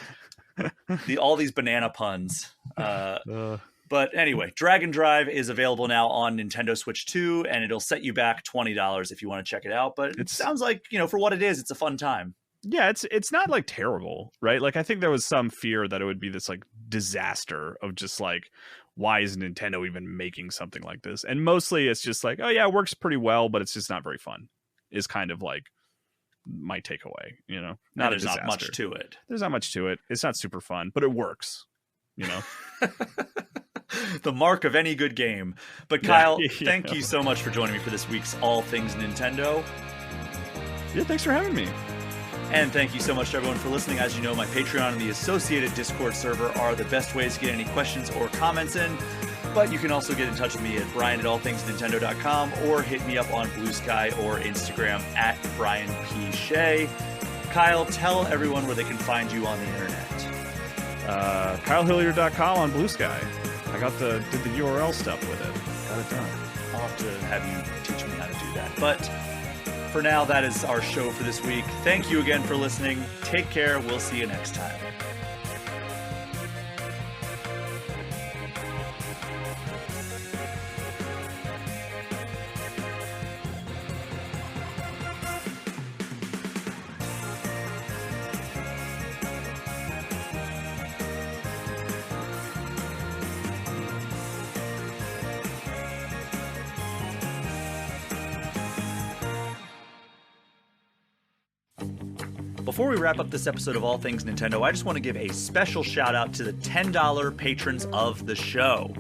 S4: All these banana puns. But anyway, Dragon Drive is available now on Nintendo Switch 2, and it'll set you back $20 if you want to check it out. But it sounds like, you know, for what it is, it's a fun time.
S5: Yeah, it's not like terrible, right? Like I think there was some fear that it would be this like disaster of just like, why is Nintendo even making something like this? And mostly it's just like, oh yeah, it works pretty well, but it's just not very fun. Is kind of like my takeaway, you know.
S4: Not there's not much to it.
S5: There's not much to it. It's not super fun, but it works, you know.
S4: The mark of any good game. But Kyle, thank you so much for joining me for this week's All Things Nintendo.
S5: Yeah, thanks for having me.
S4: And thank you so much to everyone for listening. As you know, my Patreon and the associated Discord server are the best ways to get any questions or comments in. But you can also get in touch with me at brian@allthingsnintendo.com or hit me up on Blue Sky or Instagram at Brian P. Shea. Kyle, tell everyone where they can find you on the internet.
S5: KyleHilliard.com on Blue Sky. I did the URL stuff with it. Got it done.
S4: I'll have to have you teach me how to do that. But for now, that is our show for this week. Thank you again for listening. Take care. We'll see you next time. Before we wrap up this episode of All Things Nintendo, I just want to give a special shout out to the $10 patrons of the show.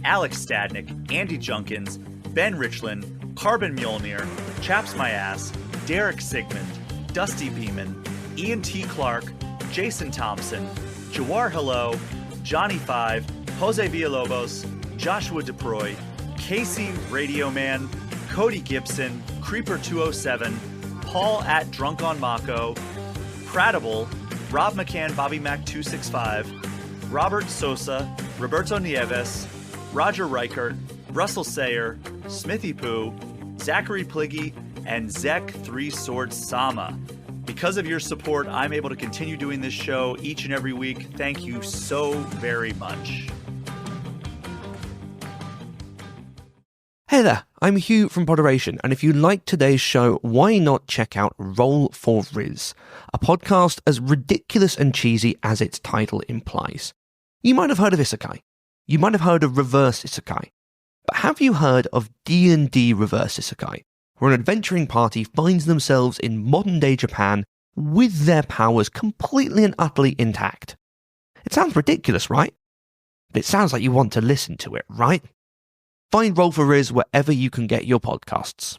S4: Alex Stadnick, Andy Junkins, Ben Richland, Carbon Mjolnir, Chaps My Ass, Derek Sigmund, Dusty Beeman, Ian T. Clark, Jason Thompson, Jawar Hello, Johnny Five, Jose Villalobos, Joshua DeProy, Casey Radio Man, Cody Gibson, Creeper 207, Paul at Drunk on Mako, Pratable, Rob McCann, Bobby Mac 265, Robert Sosa, Roberto Nieves, Roger Reichert, Russell Sayer, Smithy Poo, Zachary Pliggy, and Zek 3 Swords Sama. Because of your support, I'm able to continue doing this show each and every week. Thank you so very much.
S11: Hey there, I'm Hugh from Poderation, and if you like today's show, why not check out Roll for Riz, a podcast as ridiculous and cheesy as its title implies. You might have heard of Isekai. You might have heard of Reverse Isekai. But have you heard of D&D Reverse Isekai, where an adventuring party finds themselves in modern-day Japan with their powers completely and utterly intact? It sounds ridiculous, right? But it sounds like you want to listen to it, right? Find Roll for Riz wherever you can get your podcasts.